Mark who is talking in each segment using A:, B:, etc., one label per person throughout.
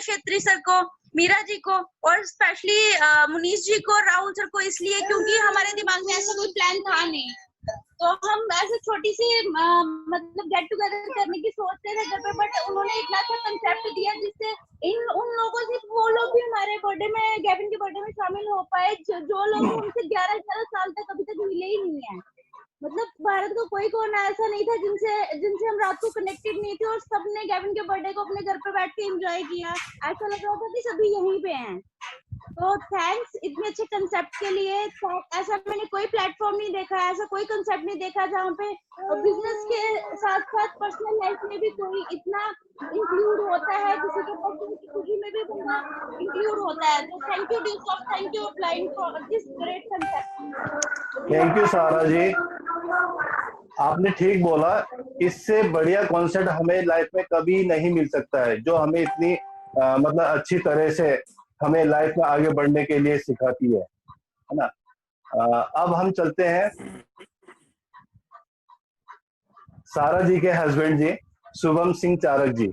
A: Chhetri sir को, मीरा जी को और स्पेशली मुनीश जी को, राहुल सर को, इसलिए क्योंकि हमारे दिमाग में ऐसा कोई प्लान था नहीं। तो हम ऐसे छोटी सी मतलब गेट टुगेदर करने की सोचते थे घर पे, बट उन्होंने इतना अच्छा कंसेप्ट दिया जिससे उन लोगों से वो लोग भी हमारे बर्थडे में, गैविन के बर्थडे में शामिल हो पाए जो लोग उनसे 11 साल तक अभी तक मिले ही नहीं है। मतलब भारत का कोई कोना ऐसा नहीं था जिनसे हम रात को कनेक्टेड नहीं थे, और सबने गैविन के बर्थडे को अपने घर पे बैठ के एंजॉय किया। ऐसा लग रहा था कि सभी यहीं पे हैं। तो थैंक्स इतने अच्छे कंसेप्ट के लिए। ऐसा मैंने कोई प्लेटफॉर्म नहीं देखा, ऐसा कोई कंसेप्ट नहीं देखा जहाँ पे बिजनेस के साथ साथ पर्सनल लाइफ में भी कोई इतना इंक्लूड होता है, किसी के पर्सनल की खुशी में भी बंदा इंक्लूड होता है। तो थैंक यू डिस्कॉफ, thank you upline for this great concept.
B: Thank you Sara ji, आपने ठीक बोला। इससे बढ़िया कॉन्सेप्ट हमें लाइफ में कभी नहीं मिल सकता है, जो हमें इतनी मतलब अच्छी तरह से हमें लाइफ में आगे बढ़ने के लिए सिखाती है ना। अब हम चलते हैं सारा जी के husband ji, Shubham Singh Charak ji.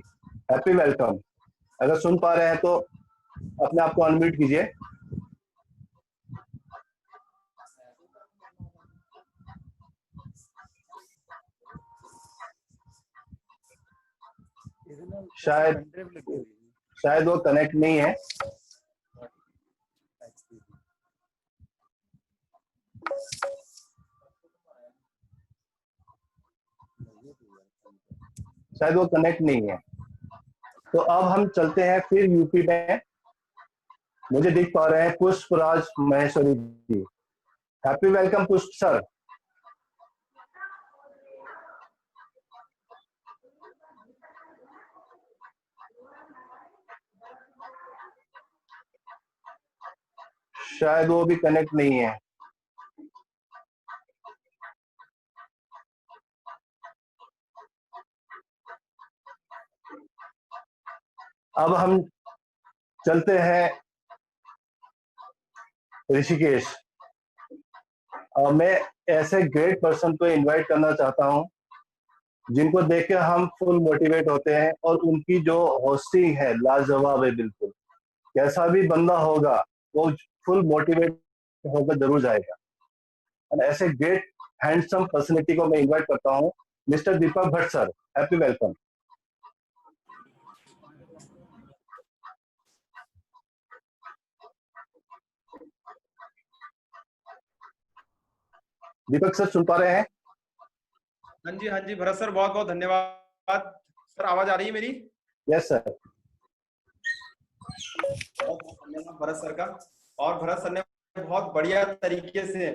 B: Happy welcome. अगर सुन पा रहे हैं तो अपने आप को अनम्यूट कीजिए। शायद वो कनेक्ट नहीं है। शायद वो कनेक्ट नहीं है। तो अब हम चलते हैं फिर यूपी में। मुझे दिख पा रहे हैं पुष्पराज महेश्वरी जी। हैप्पी वेलकम पुष्प सर। शायद वो भी कनेक्ट नहीं है। अब हम चलते हैं ऋषिकेश। मैं ऐसे ग्रेट पर्सन को इनवाइट करना चाहता हूं जिनको देख के हम फुल मोटिवेट होते हैं, और उनकी जो होस्टिंग है लाजवाब है बिल्कुल। कैसा भी बंदा होगा वो फुल मोटिवेट होकर जरूर जाएगा। और ऐसे ग्रेट हैंडसम पर्सनैलिटी को मैं इनवाइट करता हूं, mister Deepak Bhatt sir. Happy welcome. Deepak sir सुन पा रहे हैं?
C: हाँ जी भरत सर, बहुत बहुत धन्यवाद सर। आवाज आ रही है मेरी?
B: Yes sir.
C: धन्यवाद भरत सर का। और भरत सर ने बहुत बढ़िया तरीके से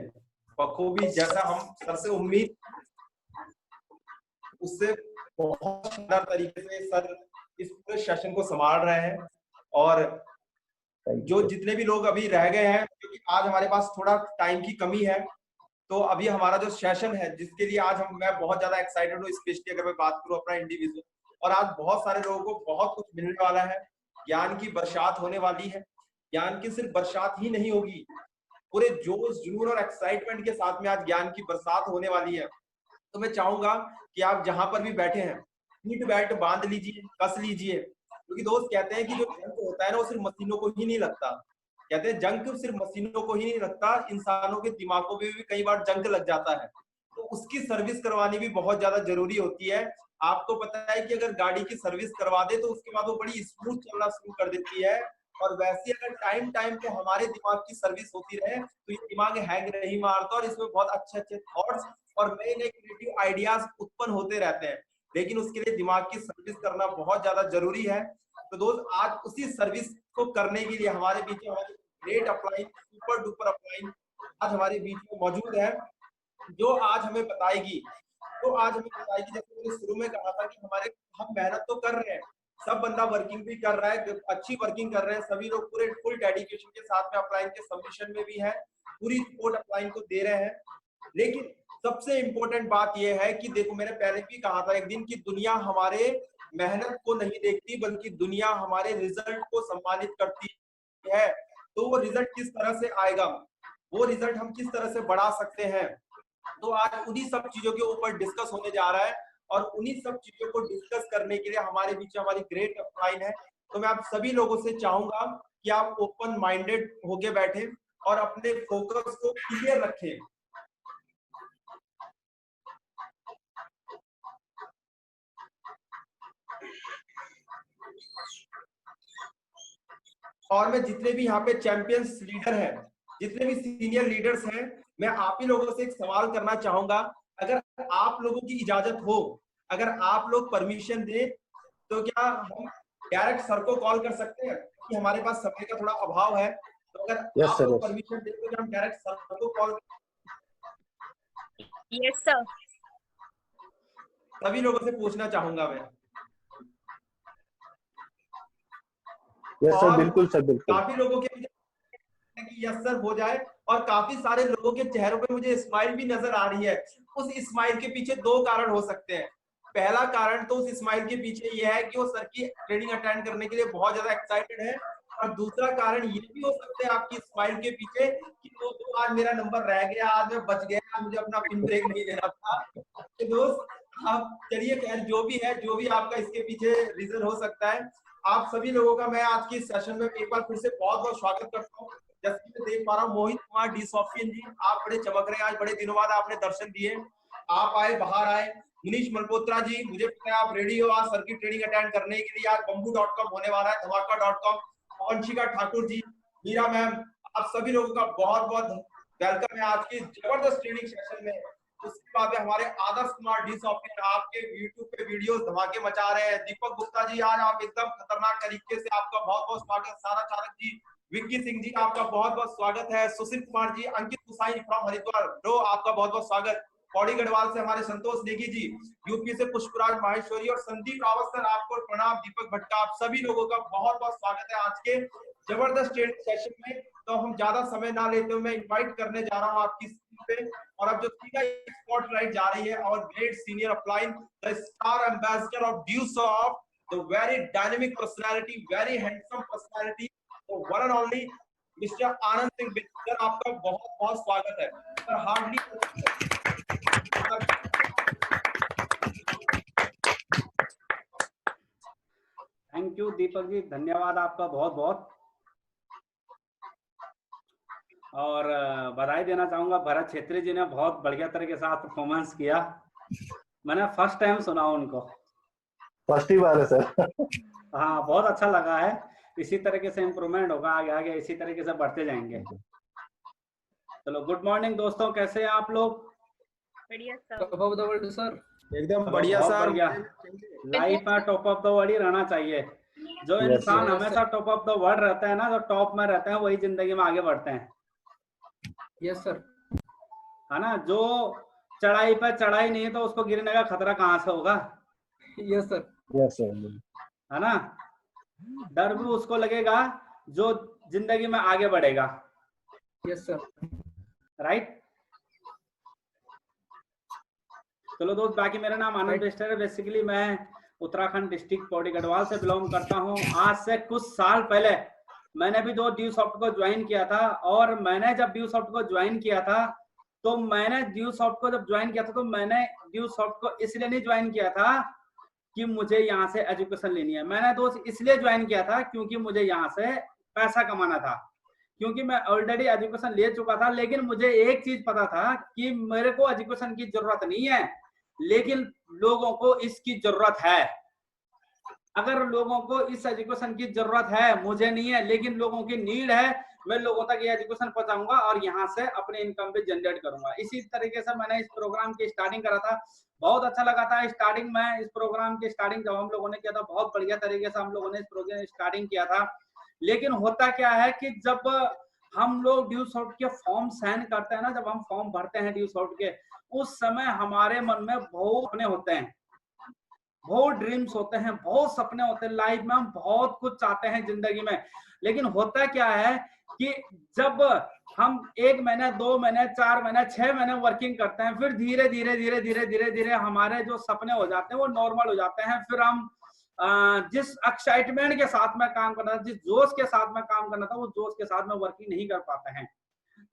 C: बखूबी, जैसा हम सर से उम्मीद, उससे बहुत शानदार तरीके से सर इस पूरे सेशन को संभाल रहे हैं। और जो जितने भी लोग अभी रह गए हैं, क्योंकि आज हमारे पास थोड़ा टाइम की कमी है, तो अभी हमारा जो सेशन है जिसके लिए आज मैं बहुत ज्यादा एक्साइटेड हूँ, स्पेशली अगर मैं बात करूँ अपना इंडिविजुअल। और आज बहुत सारे लोगों को बहुत कुछ मिलने वाला है, ज्ञान की बरसात होने वाली है। ज्ञान की सिर्फ बरसात ही नहीं होगी, पूरे जोश जुनून और एक्साइटमेंट के साथ में आज ज्ञान की बरसात होने वाली है। तो मैं चाहूंगा कि आप जहां पर भी बैठे हैं, सीट बेल्ट बांध लीजिए, कस लीजिए, क्योंकि दोस्त कहते हैं कि जो जंक होता है ना, वो सिर्फ मशीनों को ही नहीं लगता। कहते हैं जंक सिर्फ मशीनों को ही नहीं लगता, इंसानों के दिमागों में भी कई बार जंक लग जाता है। तो उसकी सर्विस करवानी भी बहुत ज्यादा जरूरी होती है। आपको पता है कि अगर गाड़ी की सर्विस करवा दे तो उसके बाद वो बड़ी स्मूथ चलना शुरू कर देती है। और वैसे अगर टाइम टाइम पे हमारे दिमाग की सर्विस होती रहे तो ये दिमाग हैंग नहीं मारता, और इसमें बहुत अच्छे अच्छे थॉट्स और नए नए क्रिएटिव आइडियाज उत्पन्न होते रहते हैं। लेकिन उसके लिए दिमाग की सर्विस करना बहुत ज्यादा जरूरी है। तो दोस्त, आज उसी सर्विस को करने के लिए हमारे बीच में हमारी great upline, super duper upline आज हमारे बीच में मौजूद है, जो आज हमें बताएगी। जैसे मैंने शुरू में कहा था कि हम मेहनत तो कर रहे हैं, सब बंदा वर्किंग भी कर रहा है, अच्छी वर्किंग कर रहे हैं, सभी लोग पूरे फुल डेडिकेशन के साथ में अपलाइन के सबमिशन में भी है, पूरी सपोर्ट अपलाइन को दे रहे हैं। लेकिन सबसे इंपॉर्टेंट बात यह है कि देखो, मैंने पहले भी कहा था एक दिन की दुनिया हमारे मेहनत को नहीं देखती, बल्कि दुनिया हमारे रिजल्ट को सम्मानित करती है। तो वो रिजल्ट किस तरह से आएगा, वो रिजल्ट हम किस तरह से बढ़ा सकते हैं, तो आज उन्हीं सब चीजों के ऊपर डिस्कस होने जा रहा है। और उन्हीं सब चीजों को डिस्कस करने के लिए हमारे बीच हमारी ग्रेट अपलाइन है, तो मैं आप सभी लोगों से चाहूंगा कि आप ओपन माइंडेड होके बैठे और अपने फोकस को क्लियर रखें। और मैं जितने भी यहाँ पे चैंपियंस लीडर हैं, जितने भी सीनियर लीडर्स हैं, मैं आप ही लोगों से एक सवाल करना चाहूंगा। अगर आप लोगों की इजाजत हो, अगर आप लोग परमिशन दें, तो क्या हम डायरेक्ट सर को कॉल कर सकते हैं? कि हमारे पास समय का थोड़ा अभाव है, तो अगर
B: यस
C: आप
B: सर,
C: लोग परमिशन दें तो क्या हम डायरेक्ट सर को कॉल?
A: Yes sir.
C: सभी लोगों से पूछना चाहूंगा मैं।
B: यस सर,
C: और
B: बिल्कुल सर, बिल्कुल।
C: काफी लोगों के कि यस सर हो जाए, और काफी सारे लोगों के चेहरों पे मुझे स्माइल भी नजर आ रही है। उस स्माइल के पीछे दो कारण हो सकते हैं। पहला कारण तो उस स्माइल के पीछे ये है कि वो सर की ट्रेनिंग अटेंड करने के लिए बहुत ज्यादा एक्साइटेड है, और दूसरा कारण ये भी हो सकता है आपकी स्माइल के पीछे कि दोस्तों आज मेरा नंबर रह गया, आज मैं बच गया, आज मुझे अपना पिन ब्रेक नहीं देना था। तो दोस्त आप चलिए, खैर जो भी है, जो भी आपका इसके पीछे रीजन हो सकता है, आप सभी लोगों का मैं आज की सेशन में एक बार फिर से बहुत बहुत स्वागत करता हूँ। जैसे कि मैं देख पा रहा हूँ मोहित कुमार डी सॉफ्टियन जी, आप बड़े चमक रहे हैं, आज बड़े दिनों बाद आपने दर्शन दिए, आप आए, बाहर आए। मनीष मल्होत्रा जी, मुझे पता है आप रेडी हो आज सर की ट्रेनिंग अटेंड करने के लिए। आज bamboo.com होने वाला है, धमाका.com। वंशिका ठाकुर जी, मीरा मैम, आप सभी लोगों का बहुत बहुत वेलकम है आज की जबरदस्त ट्रेनिंग सेशन में। उसके बाद हमारे आदर्श कुमार डी सॉफ्टियन, आपके यूट्यूब पे वीडियोस धमाके मचा रहे हैं। दीपक गुप्ता जी, आज आप एकदम खतरनाक तरीके से, आपका बहुत बहुत स्वागत। सारा चालक जी, विक्की सिंह जी, आपका बहुत बहुत स्वागत है। सुशील कुमार जी, अंकित कुसाई फ्रॉम हरिद्वार, ब्रो आपका बहुत बहुत स्वागत। पौड़ी गढ़वाल से हमारे संतोष नेगी जी, यूपी से पुष्पराज माहेश्वरी और संदीप रावत सर, आपको प्रणाम। दीपक भट्टा, आप सभी लोगों का बहुत बहुत स्वागत है आज के जबरदस्त ट्रेनिंग सेशन में। तो हम ज्यादा समय ना लेते हुए मैं इनवाइट करने जा रहा हूँ आपकी स्क्रीन पे, और अब जो सीधा स्पॉटलाइट जा रही है, और great senior upline, the star ambassador of Dusoft, the very dynamic personality, very handsome personality, तो one and only mister Anand Singh Bisht sir, आपका बहुत बहुत स्वागत है sir. Hardly
D: thank you Deepak ji, धन्यवाद आपका बहुत बहुत। और बधाई देना चाहूंगा, भरत छेत्री जी ने बहुत बढ़िया तरीके से आज परफॉर्मेंस किया। मैंने फर्स्ट टाइम सुना उनको,
B: फर्स्ट ही बार है सर।
D: हाँ बहुत अच्छा लगा है। इसी तरीके से इम्प्रूवमेंट होगा, आगे आगे इसी तरीके से बढ़ते जाएंगे। चलो, गुड मॉर्निंग दोस्तों, कैसे हैं आप लोग?
A: बढ़िया sir.
E: Top of the world sir,
C: एकदम बढ़िया सर।
D: लाइफ में टॉप ऑफ द वर्ल्ड ही रहना चाहिए। जो इंसान हमेशा टॉप ऑफ द वर्ल्ड रहता है ना, जो टॉप में रहते हैं, वही जिंदगी में आगे बढ़ते हैं।
E: यस सर,
D: है ना? जो चढ़ाई पर चढ़ाई नहीं है तो उसको गिरने का खतरा कहाँ से होगा?
E: यस सर,
B: यस सर,
D: है ना? डर भी उसको लगेगा जो जिंदगी में आगे बढ़ेगा।
E: Yes sir,
D: right. चलो दोस्त, बाकी मेरा नाम आनंद बिष्ट है। बेसिकली मैं उत्तराखंड डिस्ट्रिक्ट पौड़ी गढ़वाल से बिलोंग करता हूँ। आज से कुछ साल पहले मैंने भी जो ड्यूसॉफ्ट को ज्वाइन किया था, और मैंने जब ड्यूसॉफ्ट को ज्वाइन किया था तो मैंने ड्यूसॉफ्ट को जब ज्वाइन किया था तो मैंने ड्यूसॉफ्ट को इसलिए नहीं ज्वाइन किया था कि मुझे यहाँ से एजुकेशन लेनी है। मैंने दोस्त इसलिए ज्वाइन किया था क्योंकि मुझे यहाँ से पैसा कमाना था, क्योंकि मैं ऑलरेडी एजुकेशन ले चुका था। लेकिन मुझे एक चीज पता था कि मेरे को एजुकेशन की जरूरत नहीं है, लेकिन लोगों को इसकी जरूरत है। अगर लोगों को इस एजुकेशन की जरूरत है, मुझे नहीं है, लेकिन लोगों की नीड है, मैं लोगों तक ये एजुकेशन पहुंचाऊंगा और यहाँ से अपने इनकम भी जनरेट करूंगा। इसी तरीके से मैंने इस प्रोग्राम की स्टार्टिंग करा था। बहुत अच्छा लगा था स्टार्टिंग में। इस प्रोग्राम की स्टार्टिंग जब हम लोगों ने किया था, बहुत बढ़िया तरीके से हम लोगों ने इस प्रोग्राम स्टार्टिंग किया था। लेकिन होता क्या है कि जब हम लोग ड्यूसॉफ्ट के फॉर्म साइन करते हैं ना, जब हम फॉर्म भरते हैं ड्यूसॉफ्ट के, उस समय हमारे मन में बहुत सपने होते हैं, बहुत ड्रीम्स होते हैं, बहुत सपने होते हैं। लाइफ में हम बहुत कुछ चाहते हैं जिंदगी में। लेकिन होता क्या है कि जब हम 1 महीने, 2 महीने, 4 महीने, 6 महीने वर्किंग करते हैं, फिर धीरे धीरे धीरे धीरे धीरे धीरे हमारे जो सपने हो जाते हैं वो नॉर्मल हो जाते हैं। फिर हम जिस एक्साइटमेंट के साथ में काम करना था, जिस जोश के साथ में काम करना था, वो जोश के साथ में वर्किंग नहीं कर पाते हैं।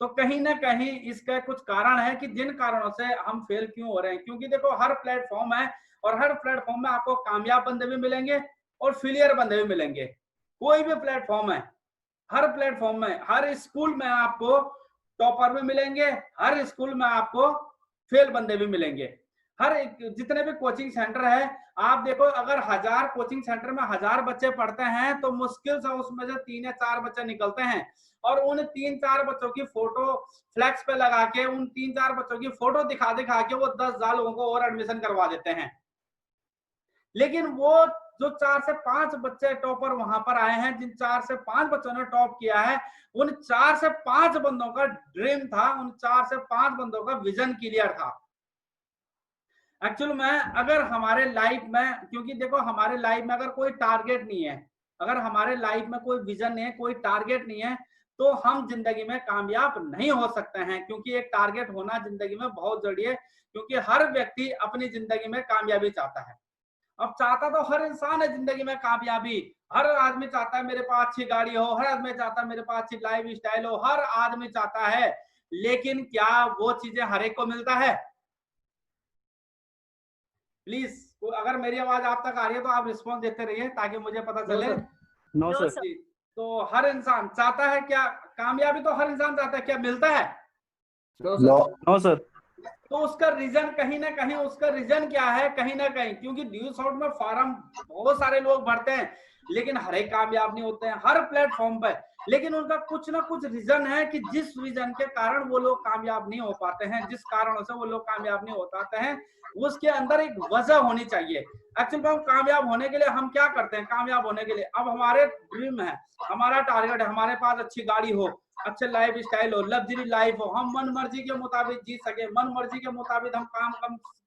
D: तो कहीं ना कहीं इसका कुछ कारण है कि जिन कारणों से हम फेल क्यों हो रहे हैं। क्योंकि देखो, हर प्लेटफॉर्म है और हर प्लेटफॉर्म में आपको कामयाब बंदे भी मिलेंगे और फेलियर बंदे भी मिलेंगे। कोई भी प्लेटफॉर्म है, हर प्लेटफॉर्म में, हर स्कूल में आपको टॉपर भी मिलेंगे, हर स्कूल में आपको फेल बंदे भी मिलेंगे। हर एक जितने भी कोचिंग सेंटर है, आप देखो अगर 1000 कोचिंग सेंटर में 1000 बच्चे पढ़ते हैं तो मुश्किल से उसमें से 3 या 4 बच्चे निकलते हैं, और उन 3-4 बच्चों की फोटो फ्लैक्स पे लगा के, उन 3-4 बच्चों की फोटो दिखा दिखा के वो 10,000 लोगों को और एडमिशन करवा देते हैं। लेकिन वो जो 4 से 5 बच्चे टॉपर वहां पर आए हैं, जिन 4 से 5 बच्चों ने टॉप किया है, उन 4 से 5 बंदों का ड्रीम था, उन 4 से 5 बंदों का विजन क्लियर था। एक्चुअल में अगर हमारे लाइफ में, क्योंकि देखो हमारे लाइफ में अगर कोई टारगेट नहीं है, अगर हमारे लाइफ में कोई विजन नहीं है, कोई टारगेट नहीं है, तो हम जिंदगी में कामयाब नहीं हो सकते हैं। क्योंकि एक टारगेट होना जिंदगी में बहुत जरूरी है, क्योंकि हर व्यक्ति अपनी जिंदगी में कामयाबी चाहता है। अब चाहता तो हर इंसान है जिंदगी में कामयाबी, हर आदमी चाहता है मेरे पास अच्छी गाड़ी हो, हर आदमी चाहता है मेरे पास अच्छी लाइफ स्टाइल हो, हर आदमी चाहता है, लेकिन क्या वो चीजें हर एक को मिलता है? प्लीज अगर मेरी आवाज आप तक आ रही है तो आप रिस्पॉन्स देते रहिए ताकि मुझे पता चले।
E: No sir.
D: तो हर इंसान चाहता है क्या कामयाबी? तो हर इंसान चाहता है, क्या मिलता है?
E: No sir.
D: तो उसका रीजन कहीं ना कहीं, उसका रीजन क्या है? कहीं ना कहीं क्योंकि ड्यू सॉफ्ट में फॉर्म बहुत सारे लोग भरते हैं, लेकिन हर एक कामयाब नहीं होते हैं हर प्लेटफॉर्म पे। लेकिन उनका कुछ ना कुछ रीजन है कि जिस रीजन के कारण वो लोग कामयाब नहीं हो पाते हैं, जिस कारणों से वो लोग कामयाब नहीं हो पाते हैं, उसके अंदर एक वजह होनी चाहिए। एक्चुअली हम कामयाब होने के लिए हम क्या करते हैं? कामयाब होने के लिए अब हमारे ड्रीम है, हमारा टारगेट है, हमारे पास अच्छी गाड़ी हो, अच्छे लाइफ स्टाइल हो, लग्जरी लाइफ हो, हम मन मर्जी के मुताबिक जी सके, मन मर्जी के मुताबिक हम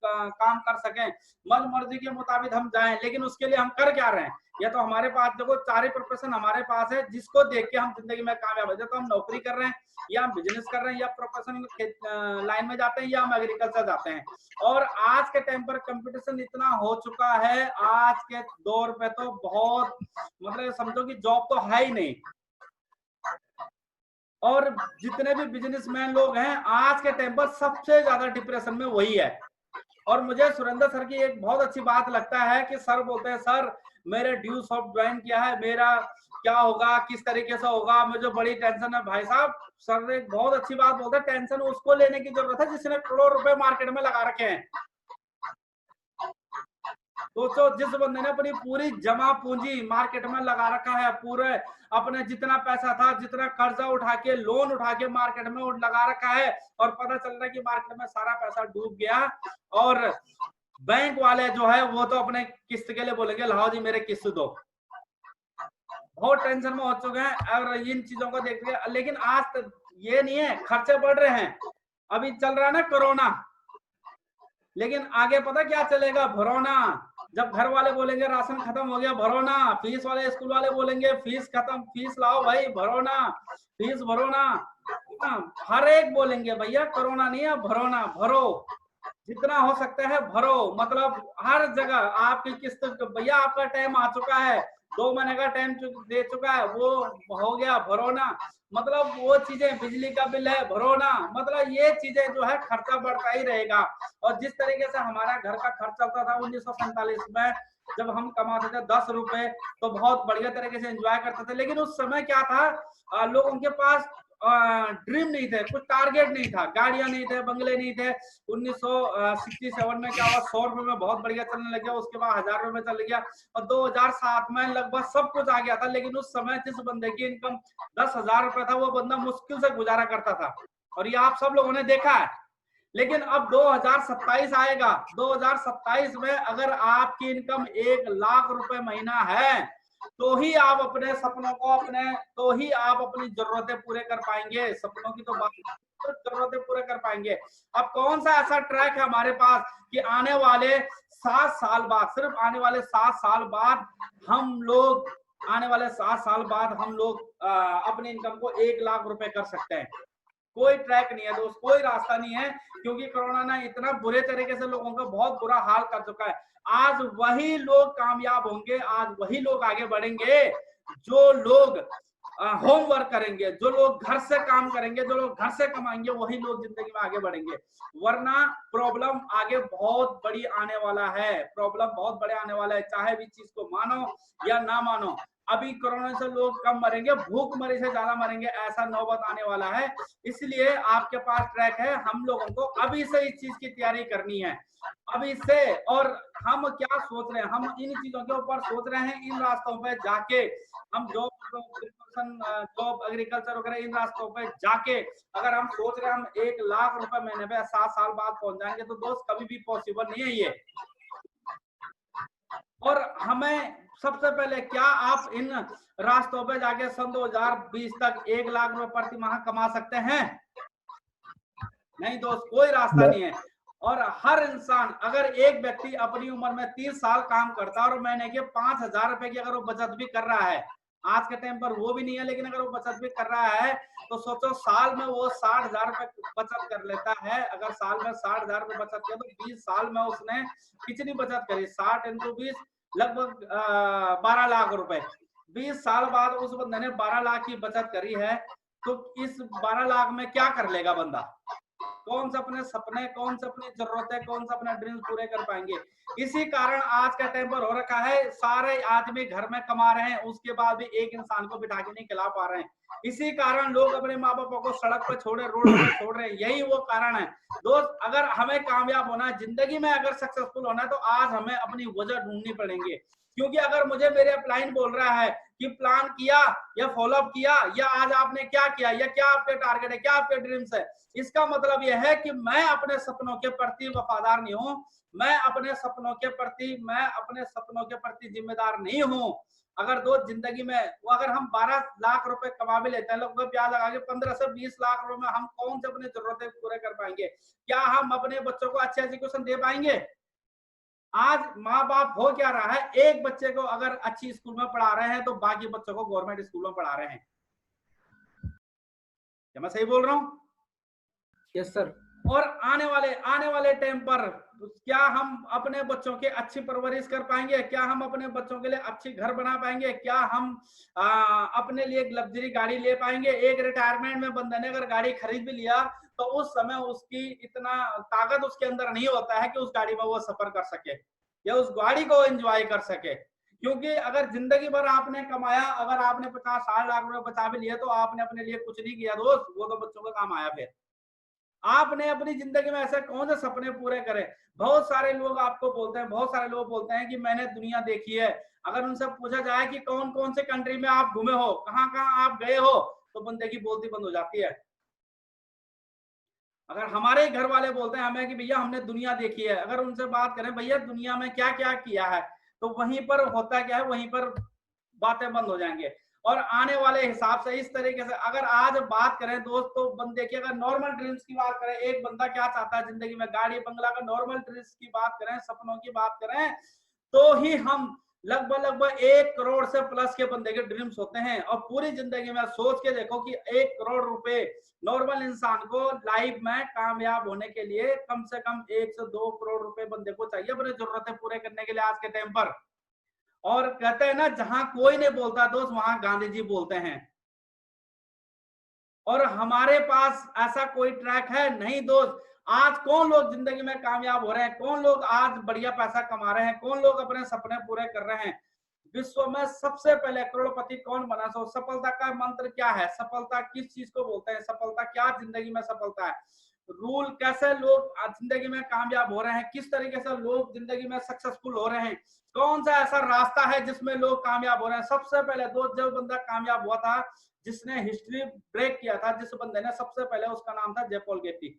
D: काम कर सकें, मन मर्जी के मुताबिक हम जाएं। लेकिन उसके लिए हम कर क्या रहे हैं? या तो हमारे पास देखो 4 ही प्रोफेशन हमारे पास है जिसको देख के हम जिंदगी में कामयाब हो जाते। तो हम नौकरी कर रहे हैं, या हम बिजनेस कर रहे हैं, या प्रोफेशनल लाइन में जाते हैं, या हम एग्रीकल्चर जाते हैं। और आज के टाइम पर कंपटीशन इतना हो चुका है, आज के दौर पे तो बहुत मतलब समझो कि जॉब तो है ही नहीं। और जितने भी बिजनेसमैन लोग हैं आज के टाइम पर सबसे ज्यादा डिप्रेशन में वही है। और मुझे सुरेंद्र सर की एक बहुत अच्छी बात लगता है कि सर बोलते हैं सर मेरे ड्यू सॉफ्ट ज्वाइन किया है, मेरा क्या होगा, किस तरीके से होगा, मुझे बड़ी टेंशन है। भाई साहब सर ने एक बहुत अच्छी बात बोलते हैं, टेंशन उसको लेने की जरूरत है जिसने करोड़ रुपए मार्केट में लगा रखे हैं। सोचो जिस बंदे ने अपनी पूरी जमा पूंजी मार्केट में लगा रखा है, पूरे अपने जितना पैसा था, जितना कर्जा उठा के, लोन उठा के मार्केट में लगा रखा है, और पता चल रहा है कि मार्केट में सारा पैसा डूब गया, और बैंक वाले जो है वो तो अपने किस्त के लिए बोलेंगे लाओ जी मेरे किस्त दो। बहुत टेंशन में हो चुके हैं और इन चीजों को देखते हैं। लेकिन आज तक ये नहीं है, खर्चे बढ़ रहे हैं। अभी चल रहा है ना कोरोना, लेकिन आगे पता क्या चलेगा? भरोना। जब घर वाले बोलेंगे राशन खत्म हो गया, भरोना। फीस वाले स्कूल वाले बोलेंगे फीस खत्म, फीस लाओ भाई, भरोना, फीस भरोना। हर एक बोलेंगे भैया कोरोना नहीं है, भरोना भरो, जितना हो सकता है भरो। मतलब हर जगह आपकी किस्त, भैया आपका टाइम आ चुका है, 2 महीने का टाइम दे चुका है, वो हो गया भरोना। मतलब वो चीजें, बिजली का बिल है भरोना। मतलब ये चीजें जो है खर्चा बढ़ता ही रहेगा। और जिस तरीके से हमारा घर का खर्च चलता था 1947 में, जब हम कमाते थे 10 रुपए तो बहुत बढ़िया तरीके से एंजॉय करते थे। लेकिन उस समय क्या था, लोगों के पास ड्रीम नहीं थे, कुछ टारगेट नहीं था, गाड़ियां नहीं थे, बंगले नहीं थे। 1967 में क्या हुआ, 100 रुपए में बहुत बढ़िया चलने लग गया, उसके बाद 1000 रुपए में चल गया, और 2007 में लगभग सब कुछ आ गया था। लेकिन उस समय जिस बंदे की इनकम 10,000 रुपए था, वो बंदा मुश्किल से गुजारा करता था, और ये आप सब लोगों ने देखा है। लेकिन अब 2027 आएगा, 2027 में अगर आपकी इनकम 1 लाख रुपए महीना है, तो ही आप अपने सपनों को तो ही आप अपनी जरूरतें पूरे कर पाएंगे। सपनों की तो बात, जरूरतें पूरे कर पाएंगे। अब कौन सा ऐसा ट्रैक है हमारे पास कि आने वाले 7 साल बाद, सिर्फ आने वाले 7 साल बाद हम लोग अपनी इनकम को 1 लाख रुपए कर सकते हैं? कोई ट्रैक नहीं है दोस्त, कोई रास्ता नहीं है, क्योंकि कोरोना ने इतना बुरे तरीके से लोगों का बहुत बुरा हाल कर चुका है। आज वही लोग कामयाब होंगे, आज वही लोग आगे बढ़ेंगे जो लोग होमवर्क करेंगे, जो लोग घर से काम करेंगे, जो लोग घर से कमाएंगे, वही लोग जिंदगी में आगे बढ़ेंगे। वरना प्रॉब्लम आगे बहुत बड़ी आने वाला है, प्रॉब्लम बहुत बड़े आने वाला है, चाहे भी चीज को मानो या ना मानो। अभी कोरोना से लोग कम मरेंगे, भूखमरी से ज्यादा मरेंगे, ऐसा नौबत आने वाला है। इसलिए आपके पास ट्रैक है, हम लोगों को अभी से इस चीज की तैयारी करनी है, अभी से। और हम क्या सोच रहे हैं, हम इन चीजों के ऊपर सोच रहे हैं, इन रास्तों पे जाके हम जॉब एग्रीकल्चर वगैरह इन रास्तों पे जाके अगर हम सोच रहे हैं हम 1 लाख रुपए महीने पे 7 साल बाद पहुंच जाएंगे, तो दोस्त कभी भी पॉसिबल नहीं है ये। और हमें सबसे पहले, क्या आप इन रास्तों पे जाके सन 2020 तक 1 लाख रुपए प्रति माह कमा सकते हैं? नहीं दोस्त, कोई रास्ता नहीं है। और हर इंसान, अगर एक व्यक्ति अपनी उम्र में 30 साल काम करता है और महीने के 5,000 रुपए की अगर वो बचत भी कर रहा है, आज के टाइम पर वो भी नहीं है, लेकिन अगर वो बचत भी कर रहा है, तो सोचो साल में वो 60,000 रुपए बचत कर लेता है। अगर साल में 60,000 रुपए बचत किया तो 20 साल में उसने कितनी बचत करी? 60 × 20 लगभग 12 लाख रुपए। 20 साल बाद उस बंदे ने 12 लाख की बचत करी है, तो इस 12 लाख में क्या कर लेगा बंदा? कौन से अपने सपने, कौन से अपनी जरूरतें, कौन से अपने ड्रीम्स पूरे कर पाएंगे? इसी कारण आज का टाइम पर हो रखा है, सारे आदमी घर में कमा रहे हैं, उसके बाद भी एक इंसान को बिठा के नहीं खिला पा रहे हैं। इसी कारण लोग अपने माँ बापों को सड़क पर छोड़े, रोड पर छोड़ रहे हैं, यही वो कारण है। दोस्त, अगर हमें कामयाब होना है जिंदगी में, अगर सक्सेसफुल होना है, तो आज हमें अपनी वजह ढूंढनी पड़ेंगे। क्योंकि अगर मुझे मेरे अपलाइन बोल रहा है कि प्लान किया या फॉलोअप किया, या आज आपने क्या किया, या क्या आपके टारगेट है, क्या आपके ड्रीम्स है, इसका मतलब यह है कि मैं अपने सपनों के प्रति वफादार नहीं हूं, मैं अपने सपनों के प्रति जिम्मेदार नहीं हूं। अगर दो जिंदगी में वो अगर हम 12 लाख रुपए कमा भी लेते हैं, लगभग ब्याज लगा के 15 से 20 लाख रुपए में हम कौन से अपनी जरूरतें पूरे कर पाएंगे? क्या हम अपने बच्चों को अच्छे एजुकेशन दे पाएंगे? आज माँ बाप हो क्या रहा है, एक बच्चे को अगर अच्छी स्कूल में पढ़ा रहे हैं तो बाकी बच्चों को गवर्नमेंट स्कूल में पढ़ा रहे हैं। क्या मैं सही बोल रहा हूँ?
E: Yes sir.
D: और आने वाले टाइम पर क्या हम अपने बच्चों की अच्छी परवरिश कर पाएंगे? क्या हम अपने बच्चों के लिए अच्छी घर बना पाएंगे? क्या हम अपने लिए एक लग्जरी गाड़ी ले पाएंगे? एक रिटायरमेंट में बंदे ने अगर गाड़ी खरीद भी लिया, तो उस समय उसकी इतना ताकत उसके अंदर नहीं होता है कि उस गाड़ी में वो सफर कर सके या उस गाड़ी को एंजॉय कर सके। क्योंकि अगर जिंदगी भर आपने कमाया, अगर आपने 50-60 लाख रुपए बचा भी लिया, तो आपने अपने लिए कुछ नहीं किया दोस्त, वो तो बच्चों का काम आया। फिर आपने अपनी जिंदगी में ऐसे कौन से सपने पूरे करे? बहुत सारे लोग आपको बोलते हैं, बहुत सारे लोग बोलते हैं कि मैंने दुनिया देखी है। अगर उनसे पूछा जाए कि कौन कौन से कंट्री में आप घूमे हो, कहाँ कहाँ आप गए हो, तो बंदे की बोलती बंद हो जाती है। अगर हमारे घर वाले बोलते हैं हमें कि भैया हमने दुनिया देखी है, अगर उनसे बात करें भैया दुनिया में क्या क्या किया है, तो वहीं पर होता क्या है, वहीं पर बातें बंद हो जाएंगे। और आने वाले हिसाब से इस तरीके से अगर आज बात करें दोस्त, तो बंदे की अगर नॉर्मल ड्रीम्स की बात करें, एक बंदा क्या चाहता है जिंदगी में, गाड़ी बंगला का नॉर्मल ड्रीम्स की बात करें, सपनों की बात करें, तो ही हम लगभग 1 करोड़ से प्लस के बंदे के ड्रीम्स होते हैं। और पूरी जिंदगी में सोच के देखो कि 1 करोड़ रुपए नॉर्मल इंसान को लाइफ में कामयाब होने के लिए कम से कम 1 से 2 करोड़ रुपए बंदे को चाहिए अपनी जरूरतें पूरे करने के लिए आज के टाइम पर। और कहते हैं ना, जहां कोई नहीं बोलता दोस्त, वहां गांधी जी बोलते हैं। और हमारे पास ऐसा कोई ट्रैक है नहीं दोस्त। आज कौन लोग जिंदगी में कामयाब हो रहे हैं, कौन लोग आज बढ़िया पैसा कमा रहे हैं, कौन लोग अपने सपने पूरे कर रहे हैं? विश्व में सबसे पहले करोड़पति कौन बना? सो सफलता का मंत्र क्या है? सफलता किस चीज को बोलते हैं? सफलता क्या जिंदगी में सफलता है? रूल कैसे लोग जिंदगी में कामयाब हो रहे हैं, किस तरीके से लोग जिंदगी में सक्सेसफुल हो रहे हैं, कौन सा ऐसा रास्ता है जिसमें लोग कामयाब हो रहे हैं? सबसे पहले दोस्त जो बंदा कामयाब हुआ था, जिसने हिस्ट्री ब्रेक किया था, जिस बंदे ने, सबसे पहले उसका नाम था जे पॉल गेटी।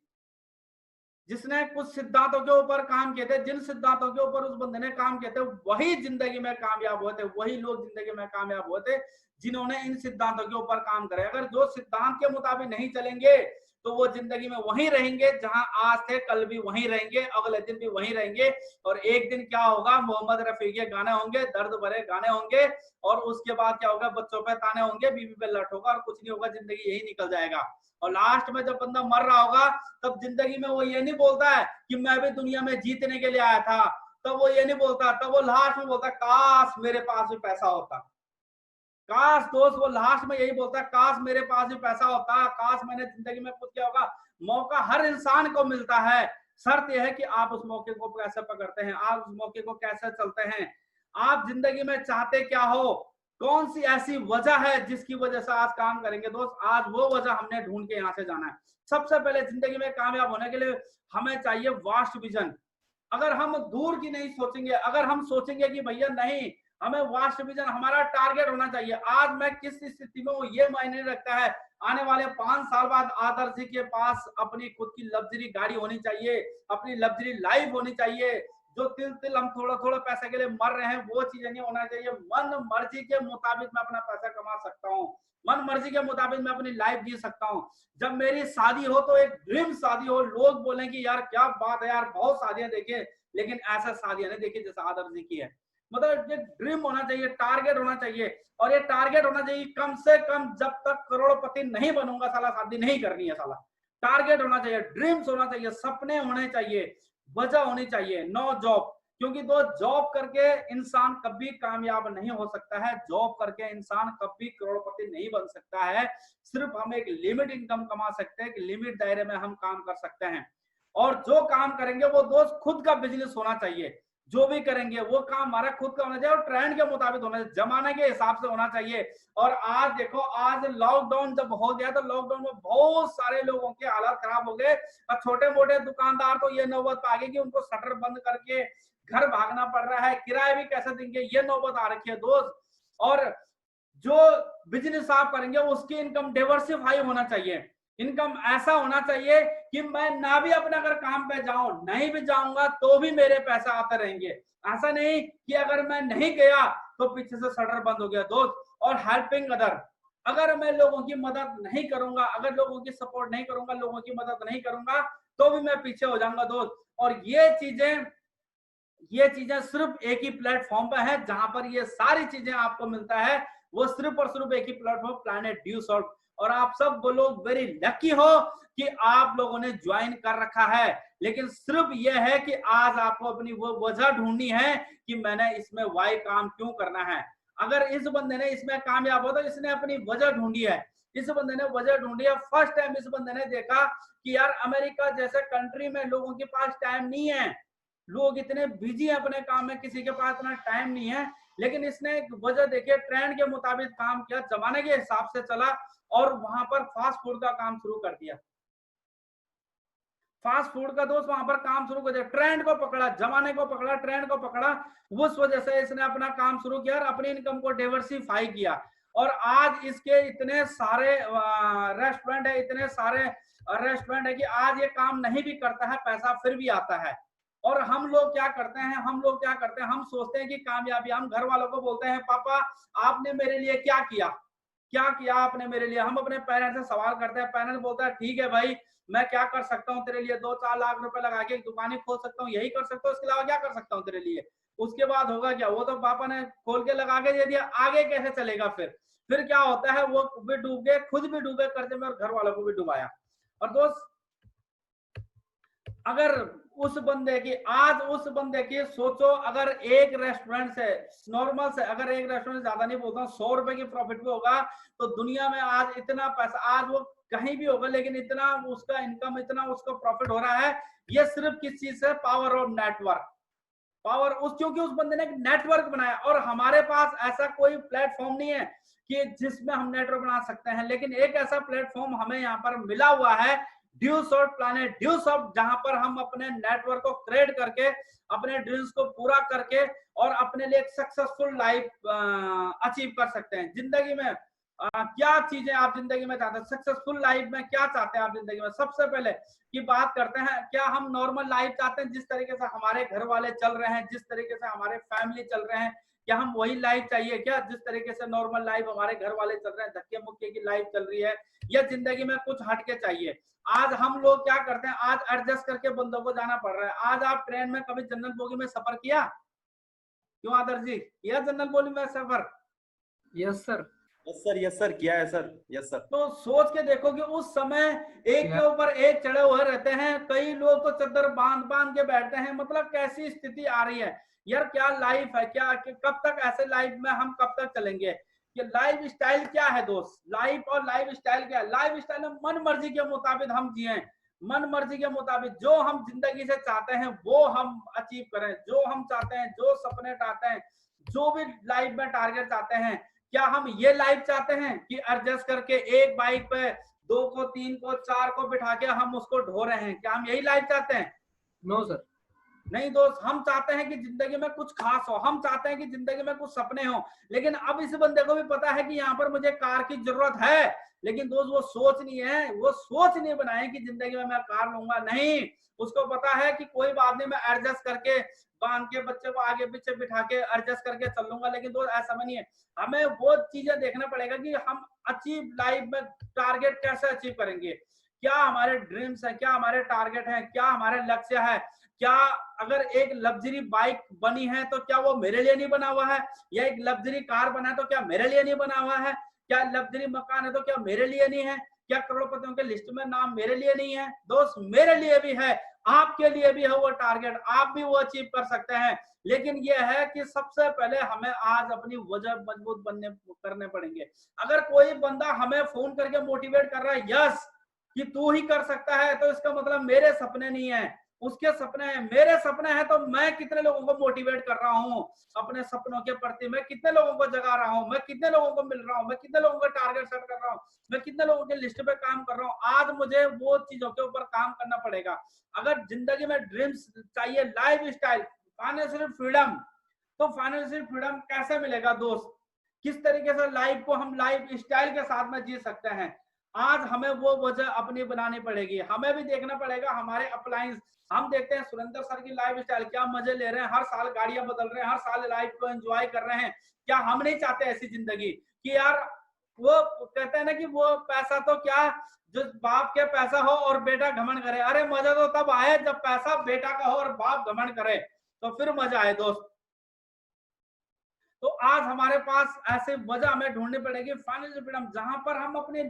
D: जिसने कुछ सिद्धांतों के ऊपर काम किए थे, जिन सिद्धांतों के ऊपर उस बंदे ने काम किए थे, वही जिंदगी में कामयाब हुए थे। वही लोग जिंदगी में कामयाब हुए थे जिन्होंने इन सिद्धांतों के ऊपर काम करे। अगर जो सिद्धांत के मुताबिक नहीं चलेंगे तो वो जिंदगी में वहीं रहेंगे जहां आज थे, कल भी वहीं रहेंगे, अगले दिन भी वहीं रहेंगे। और एक दिन क्या होगा, मोहम्मद रफी के गाने होंगे, दर्द भरे गाने होंगे, और उसके बाद क्या होगा, बच्चों पे ताने होंगे, बीवी पे लट होगा, और कुछ नहीं होगा, जिंदगी यही निकल जाएगा। और लास्ट में जब बंदा मर रहा होगा, तब जिंदगी में वो ये नहीं बोलता है कि मैं भी दुनिया में जीतने के लिए आया था, तब वो ये नहीं बोलता, तब वो लास्ट में बोलता काश मेरे पास भी पैसा होता। काश दोस्त, वो लास्ट में यही बोलता है, काश मेरे पास भी पैसा होता, काश मैंने जिंदगी में कुछ किया होगा। मौका हर इंसान को मिलता है, शर्त यह है कि आप उस मौके को कैसे पकड़ते हैं, आप उस मौके को कैसे चलते हैं। आप जिंदगी में चाहते क्या हो, कौन सी ऐसी वजह है जिसकी वजह से आज काम करेंगे दोस्त, आज वो वजह हमने ढूंढ के यहाँ से जाना है। सबसे पहले जिंदगी में कामयाब होने के लिए हमें चाहिए वास्ट विजन। अगर हम दूर की नहीं सोचेंगे, अगर हम सोचेंगे कि भैया नहीं हमें वास्ट विजन, हमारा टारगेट होना चाहिए आज मैं किस स्थिति में हूँ ये मायने नहीं रखता है, आने वाले 5 साल बाद आदर्श जी के पास अपनी खुद की लग्जरी गाड़ी होनी चाहिए, अपनी लग्जरी लाइफ होनी चाहिए, जो तिल तिल हम थोड़ा थोड़ा पैसे के लिए मर रहे हैं वो चीजें नहीं होना चाहिए। मन मर्जी के मुताबिक मैं अपना पैसा कमा सकता हूँ, मन मर्जी के मुताबिक मैं अपनी लाइफ जी सकता हूँ। जब मेरी शादी हो तो एक ड्रीम शादी हो, लोग बोले कि यार क्या बात है यार, बहुत शादियां देखे लेकिन ऐसा शादियां नहीं देखी जैसा आदर्श जी की है। मतलब एक ड्रीम होना चाहिए, टारगेट होना चाहिए, और ये टारगेट होना चाहिए कम से कम जब तक करोड़पति नहीं बनूंगा साला शादी नहीं करनी है साला। टारगेट होना चाहिए, ड्रीम्स होना चाहिए, सपने होने चाहिए, वजह होनी चाहिए, नो जॉब। क्योंकि दो जॉब करके इंसान कभी कामयाब नहीं हो सकता है, जॉब करके इंसान कभी करोड़पति नहीं बन सकता है। सिर्फ हम एक लिमिट इनकम कमा सकते हैं, एक लिमिट दायरे में हम काम कर सकते हैं। और जो काम करेंगे वो दोस्त खुद का बिजनेस होना चाहिए, जो भी करेंगे वो काम हमारा खुद का होना चाहिए और ट्रेंड के मुताबिक होना चाहिए, जमाने के हिसाब से होना चाहिए। और आज देखो, आज लॉकडाउन जब हो गया तो लॉकडाउन में बहुत सारे लोगों के हालात खराब हो गए, और छोटे मोटे दुकानदार तो ये नौबत आ गई कि उनको शटर बंद करके घर भागना पड़ रहा है, किराए भी कैसे देंगे, ये नौबत आ रखी है दोस्त। और जो बिजनेस आप करेंगे उसकी इनकम डाइवर्सिफाई होना चाहिए, इनकम ऐसा होना चाहिए कि मैं ना भी अपने अगर काम पे जाऊं, नहीं भी जाऊंगा तो भी मेरे पैसा आते रहेंगे। ऐसा नहीं कि अगर मैं नहीं गया तो पीछे से शटर बंद हो गया दोस्त। और हेल्पिंग अदर, अगर मैं लोगों की मदद नहीं करूंगा, अगर लोगों की सपोर्ट नहीं करूंगा, लोगों की मदद नहीं करूंगा तो भी मैं पीछे हो जाऊंगा दोस्त। और ये चीजें सिर्फ एक ही प्लेटफॉर्म पे है जहां पर ये सारी चीजें आपको मिलता है, वो सिर्फ और सिर्फ एक ही प्लेटफॉर्म, प्लैनेट ड्यू सॉल्व। और आप सब वो लोग वेरी लकी हो कि आप लोगों ने ज्वाइन कर रखा है। लेकिन सिर्फ ये है कि आज आपको अपनी वो वजह ढूंढनी है कि मैंने इसमें वाई काम क्यों करना है। अगर इस बंदे ने इसमें कामयाब हो तो इसने अपनी वजह ढूंढी है, इस बंदे ने वजह ढूंढी है। फर्स्ट टाइम इस बंदे ने देखा कि यार अमेरिका जैसे कंट्री में लोगों के पास टाइम नहीं है, लोग इतने बिजी हैं अपने काम में, किसी के पास इतना टाइम नहीं है। लेकिन इसने एक वजह देखी, ट्रेंड के मुताबिक काम किया, जमाने के हिसाब से चला और वहां पर फास्ट फूड का काम शुरू कर दिया। फास्ट फूड का दोस्त वहां पर काम शुरू कर दिया, ट्रेंड को पकड़ा, जमाने को पकड़ा, ट्रेंड को पकड़ा। उस वजह से इसने अपना काम शुरू किया और अपनी इनकम को डाइवर्सिफाई किया। और आज इसके इतने सारे रेस्टोरेंट है, इतने सारे रेस्टोरेंट है कि आज ये काम नहीं भी करता है, पैसा फिर भी आता है। और हम लोग क्या करते हैं, हम सोचते हैं कि कामयाबी, हम घर वालों को बोलते हैं पापा आपने मेरे लिए क्या किया, क्या किया आपने मेरे लिए। हम अपने पेरेंट्स से सवाल करते हैं, पेरेंट्स बोलता है ठीक है भाई मैं क्या कर सकता हूँ तेरे लिए, 2-4 लाख रुपए लगा के एक दुकान ही खोल सकता हूँ, यही कर सकता हूँ, इसके अलावा क्या कर सकता हूँ तेरे लिए। उसके बाद होगा क्या, वो तो पापा ने खोल के लगा के दे दिया, आगे कैसे चलेगा। फिर क्या होता है, वो भी डूब गए, खुद भी डूबे कर्जे में और घर वालों को भी डुबाया। और दोस्त अगर उस बंदे की सोचो, अगर एक रेस्टोरेंट से नॉर्मल से, अगर एक रेस्टोरेंट ज्यादा नहीं बोलता हूँ, 100 रुपए की प्रॉफिट भी होगा तो दुनिया में आज इतना पैसा, आज वो कहीं भी होगा लेकिन इतना उसका इनकम, इतना उसका प्रॉफिट हो रहा है, ये सिर्फ किस चीज से, पावर ऑफ नेटवर्क, पावर उस, क्योंकि उस बंदे ने एक नेटवर्क बनाया। और हमारे पास ऐसा कोई प्लेटफॉर्म नहीं है कि जिसमें हम नेटवर्क बना सकते हैं, लेकिन एक ऐसा प्लेटफॉर्म हमें यहाँ पर मिला हुआ है, due soft, planet due soft, जहां पर हम अपने नेटवर्क को क्रिएट करके, अपने ड्रीम्स को पूरा करके और अपने लिए एक सक्सेसफुल लाइफ अचीव कर सकते हैं। जिंदगी में क्या चीजें आप जिंदगी में चाहते हैं, सक्सेसफुल लाइफ में क्या चाहते हैं आप जिंदगी में। सबसे पहले की बात करते हैं, क्या हम नॉर्मल लाइफ चाहते हैं, जिस तरीके से हमारे घर वाले चल रहे हैं, जिस तरीके से हमारे फैमिली चल रहे हैं, क्या हम वही लाइफ चाहिए क्या, जिस तरीके से नॉर्मल लाइफ हमारे घर वाले चल रहे हैं, धक्के मुक्के की लाइफ चल रही है, या जिंदगी में कुछ हटके चाहिए। आज हम लोग क्या करते हैं, आज एडजस्ट करके बंदों को जाना पड़ रहा है। आज आप ट्रेन में कभी जनरल बोगी में सफर किया, क्यों आदर्श जी, किया जनरल बोगी में सफर?
E: यस सर,
C: यस सर किया है सर, यस सर।
D: तो सोच के देखो कि उस समय एक के ऊपर एक चढ़े हुए रहते हैं, कई लोग तो चादर बांध के बैठते हैं। मतलब कैसी स्थिति आ रही है यार, क्या लाइफ है, क्या कब तक ऐसे लाइफ में हम कब तक चलेंगे। ये लाइफ स्टाइल क्या है दोस्त, लाइफ और लाइफ स्टाइल क्या है, लाइफ स्टाइल में मन मर्जी के मुताबिक हम जिए, मन मर्जी के मुताबिक जो हम जिंदगी से चाहते हैं वो हम अचीव करें, जो हम चाहते हैं, जो सपने चाहते हैं, जो भी लाइफ में टारगेट चाहते हैं, क्या हम ये लाइफ चाहते हैं कि एडजस्ट करके एक बाइक पे 2 को 3 को 4 को बिठा के हम उसको ढो रहे हैं? क्या हम यही लाइफ चाहते हैं?
E: No sir.
D: नहीं दोस्त, हम चाहते हैं कि जिंदगी में कुछ खास हो, हम चाहते हैं कि जिंदगी में कुछ सपने हो। लेकिन अब इस बंदे को भी पता है कि यहाँ पर मुझे कार की जरूरत है, लेकिन दोस्त वो सोच नहीं है, वो सोच नहीं बनाए कि जिंदगी में मैं कार लूंगा। नहीं, उसको पता है कि कोई बात नहीं, मैं एडजस्ट करके बांध के बच्चे को आगे पीछे बिठा के एडजस्ट करके चल लूंगा। लेकिन दोस्त ऐसा नहीं है, हमें वो चीजें देखना पड़ेगा कि हम अचीव लाइफ में टारगेट कैसे अचीव करेंगे, क्या हमारे ड्रीम्स है, क्या हमारे टारगेट है, क्या हमारे लक्ष्य है। क्या अगर एक लग्जरी बाइक बनी है तो क्या वो मेरे लिए नहीं बना हुआ है, या एक लग्जरी कार बना है तो क्या मेरे लिए नहीं बना हुआ है, क्या लग्जरी मकान है तो क्या मेरे लिए नहीं है, क्या करोड़पतियों के लिस्ट में नाम मेरे लिए नहीं है। दोस्त मेरे लिए भी है, आपके लिए भी है वो टारगेट, आप भी वो अचीव कर सकते हैं। लेकिन ये है कि सबसे पहले हमें आज अपनी वजह मजबूत करने पड़ेंगे। अगर कोई बंदा हमें फोन करके मोटिवेट कर रहा है यस कि तू ही कर सकता है, तो इसका मतलब मेरे सपने नहीं है, उसके सपने हैं। मेरे सपने हैं तो मैं कितने लोगों को मोटिवेट कर रहा हूँ अपने सपनों के प्रति, मैं कितने लोगों को जगा रहा हूँ, मैं कितने लोगों को मिल रहा हूँ, मैं कितने लोगों का टारगेट सेट कर रहा हूँ, मैं कितने लोगों के लिस्ट पे काम कर रहा हूँ। आज मुझे वो चीजों के ऊपर काम करना पड़ेगा। अगर जिंदगी में ड्रीम्स चाहिए, लाइफ स्टाइल, फाइनेंशियल फ्रीडम, तो फाइनेंशियल फ्रीडम कैसे मिलेगा दोस्त, किस तरीके से लाइफ को हम लाइफ स्टाइल के साथ में जी सकते हैं। आज हमें वो वजह अपनी बनानी पड़ेगी। हमें भी देखना पड़ेगा हमारे अप्लायंस, हम देखते हैं सुरेंद्र सर की लाइफ स्टाइल, क्या मजे ले रहे हैं, हर साल गाड़ियां बदल रहे हैं, हर साल लाइफ को एंजॉय कर रहे हैं। क्या हम नहीं चाहते ऐसी जिंदगी कि यार, वो कहते हैं ना कि वो पैसा तो क्या, जो बाप के पैसा हो और बेटा घमंड करे। अरे मजा तो तब आए जब पैसा बेटा का हो और बाप घमंड करे, तो फिर मजा आए दोस्त। तो आज हमारे पास ऐसे वजह हमें ढूंढनी पड़ेगी, फाइनेंशियल फ्रीडम, जहां पर हम अपने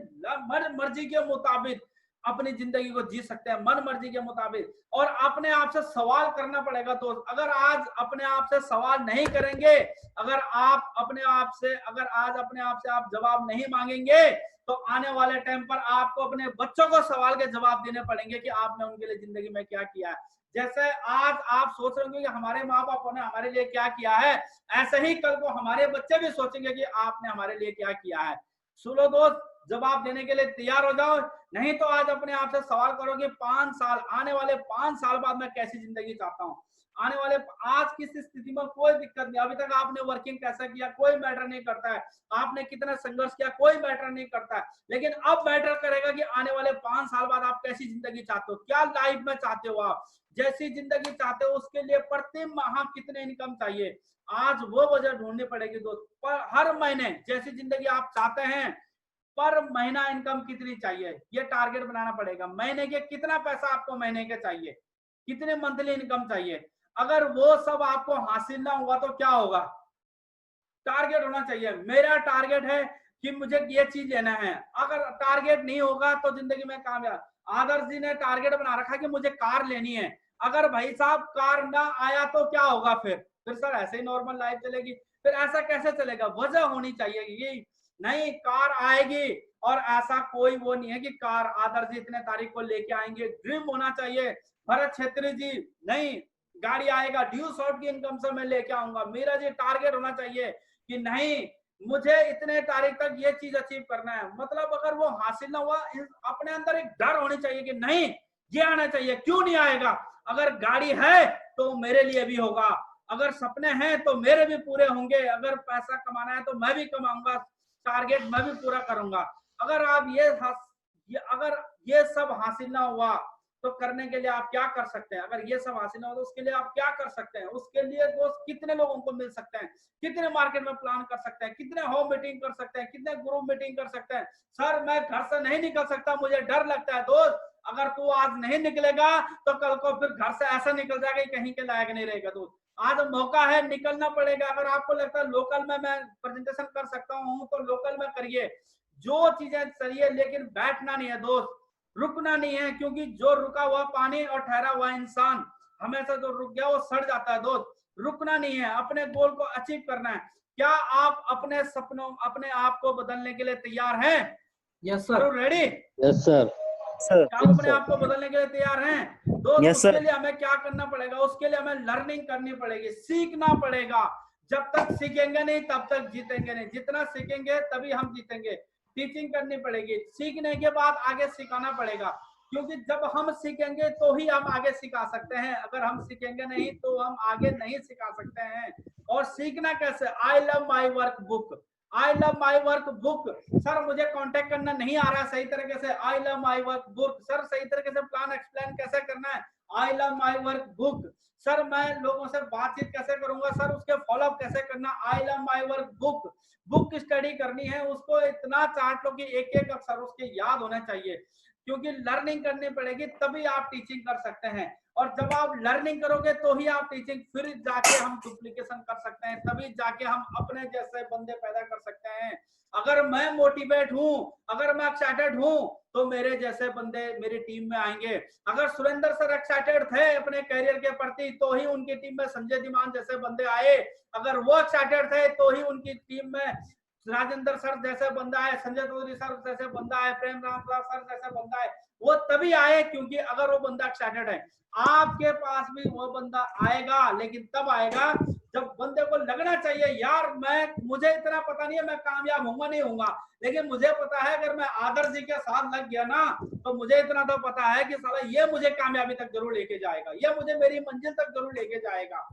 D: मन मर्जी के मुताबिक अपनी जिंदगी को जी सकते हैं, मन मर्जी के मुताबिक। और अपने आप से सवाल करना पड़ेगा दोस्त। अगर आज अपने आप से सवाल नहीं करेंगे, अगर आप अपने आप से, अगर आज अपने आप से आप जवाब नहीं मांगेंगे, तो आने वाले टाइम पर आपको अपने बच्चों को सवाल के जवाब देने पड़ेंगे कि आपने उनके लिए जिंदगी में क्या किया है। जैसे आज आप सोच रहे होंगे कि हमारे माँ बाप ने हमारे लिए क्या किया है, ऐसे ही कल को हमारे बच्चे भी सोचेंगे कि आपने हमारे लिए क्या किया है। सुनो दोस्त, जवाब देने के लिए तैयार हो जाओ, नहीं तो आज अपने आप से सवाल करो कि 5 साल, आने वाले 5 साल बाद मैं कैसी जिंदगी चाहता हूँ। आने वाले, आज किस स्थिति में कोई दिक्कत नहीं, अभी तक आपने वर्किंग कैसा किया कोई मैटर नहीं करता है, आपने कितना संघर्ष किया कोई मैटर नहीं करता है। लेकिन अब मैटर करेगा कि आने वाले 5 साल बाद आप कैसी जिंदगी चाहते हो, क्या लाइफ में चाहते हो, आप जैसी जिंदगी चाहते हो उसके लिए प्रति माह कितने इनकम चाहिए। आज वो वजह ढूंढनी पड़ेगी दोस्त। पर हर महीने जैसी जिंदगी आप चाहते हैं, पर महीना इनकम कितनी चाहिए, ये टारगेट बनाना पड़ेगा। महीने के कितना पैसा आपको महीने के चाहिए, कितने मंथली इनकम चाहिए। अगर वो सब आपको हासिल ना हुआ तो क्या होगा, टारगेट होना चाहिए। मेरा टारगेट है कि मुझे ये चीज लेना है, अगर टारगेट नहीं होगा तो जिंदगी में कामयाब। आदर्श जी ने टारगेट बना रखा कि मुझे कार लेनी है, अगर भाई साहब कार ना आया तो क्या होगा, फिर सर ऐसे ही नॉर्मल लाइफ चलेगी। फिर ऐसा कैसे चलेगा, वजह होनी चाहिए ये नहीं, कार आएगी और ऐसा कोई वो नहीं है कि कार आदर्श जी इतने तारीख को लेके आएंगे। ड्रीम होना चाहिए, भरत छेत्री जी नहीं गाड़ी आएगा ड्यू शॉर्ट की इनकम से मैं लेके आऊंगा। मेरा जी टारगेट होना चाहिए कि नहीं मुझे इतने तारीख तक ये चीज अचीव करना है। मतलब अगर वो हासिल ना हुआ, अपने अंदर एक डर होनी चाहिए कि नहीं ये आना चाहिए, क्यों नहीं आएगा। अगर गाड़ी है तो मेरे लिए भी होगा, अगर सपने हैं तो मेरे भी पूरे होंगे, अगर पैसा कमाना है तो मैं भी कमाऊंगा, टारगेट मैं भी पूरा करूंगा। अगर आप अगर ये सब हासिल ना हुआ तो करने के लिए आप क्या कर सकते हैं, अगर ये सब हासिल ना हो तो उसके लिए आप क्या कर सकते हैं। उसके लिए दोस्त कितने लोगों को मिल सकते हैं, कितने मार्केट में प्लान कर सकते हैं, कितने होम मीटिंग कर सकते हैं, कितने ग्रुप मीटिंग कर सकते हैं। सर मैं घर से नहीं निकल सकता, मुझे डर लगता है। दोस्त अगर तू आज नहीं निकलेगा तो कल को फिर घर से ऐसा निकल जाएगा कहीं के लायक नहीं रहेगा। दोस्त आज मौका है, निकलना पड़ेगा। अगर आपको लगता है लोकल में मैं प्रेजेंटेशन कर सकता हूँ तो लोकल में करिए, जो चीजें चाहिए, लेकिन बैठना नहीं है दोस्त, रुकना नहीं है। क्योंकि जो रुका हुआ पानी और ठहरा हुआ इंसान हमेशा जो रुक गया वो सड़ जाता है। दोस्त रुकना नहीं है, अपने गोल को अचीव करना है। क्या आप अपने सपनों, अपने आप को बदलने के लिए तैयार हैं?
E: Yes sir.
D: Ready?
F: Yes sir.
D: क्या आप अपने आप को बदलने के लिए तैयार हैं? दोस्त उसके लिए हमें क्या करना पड़ेगा, उसके लिए हमें लर्निंग करनी पड़ेगी, सीखना पड़ेगा। जब तक सीखेंगे नहीं तब तक जीतेंगे नहीं, जितना सीखेंगे तभी हम जीतेंगे। टीचिंग करनी पड़ेगी, सीखने के बाद आगे सिखाना पड़ेगा, क्योंकि जब हम सीखेंगे तो ही हम आगे सिखा सकते हैं, अगर हम सीखेंगे नहीं तो हम आगे नहीं सिखा सकते हैं। और सीखना कैसे? I love my work book, I love my work book. Sir मुझे कांटेक्ट करना नहीं आ रहा सही तरीके से, I love my work book. Sir सही तरीके से प्लान एक्सप्लेन कैसे करना है, I love my work book. Sir मैं लोगों से बातचीत कैसे करूंगा, सर उसके फॉलोअप कैसे करना, I love my work book. Book study करनी है, उसको इतना चाट लो कि एक एक अक्षर उसके याद होने चाहिए, क्योंकि लर्निंग करनी पड़ेगी तभी आप टीचिंग कर सकते हैं। और जब आप लर्निंग करोगे तो ही आप टीचिंग, फिर जाके हम डुप्लीकेशन कर सकते हैं, तभी जाके हम अपने जैसे बंदे पैदा कर सकते हैं। अगर मैं मोटिवेट हूं, अगर मैं एक्साइटेड हूं, तो मेरे जैसे बंदे मेरी टीम में आएंगे। अगर सुरेंद्र सर एक्साइटेड थे अपने करियर के प्रति तो ही उनकी टीम में संजय धीमान जैसे बंदे आए। अगर वो एक्साइटेड थे तो ही उनकी टीम में राजेंद्र सर जैसे बंदा है, संजय चौधरी सर जैसे बंदा है, प्रेम राम सर जैसे बंदा है। वो तभी आए क्योंकि अगर वो बंदा एक्साइटेड है। आपके पास भी वो बंदा आएगा, लेकिन तब आएगा जब बंदे को लगना चाहिए यार मुझे इतना पता नहीं है मैं कामयाब होऊंगा नहीं होऊंगा, लेकिन मुझे पता है अगर मैं आदर्श जी के साथ लग गया ना तो मुझे इतना तो पता है कि साला ये मुझे कामयाबी तक जरूर लेके जाएगा, ये मुझे मेरी मंजिल तक जरूर लेके जाएगा।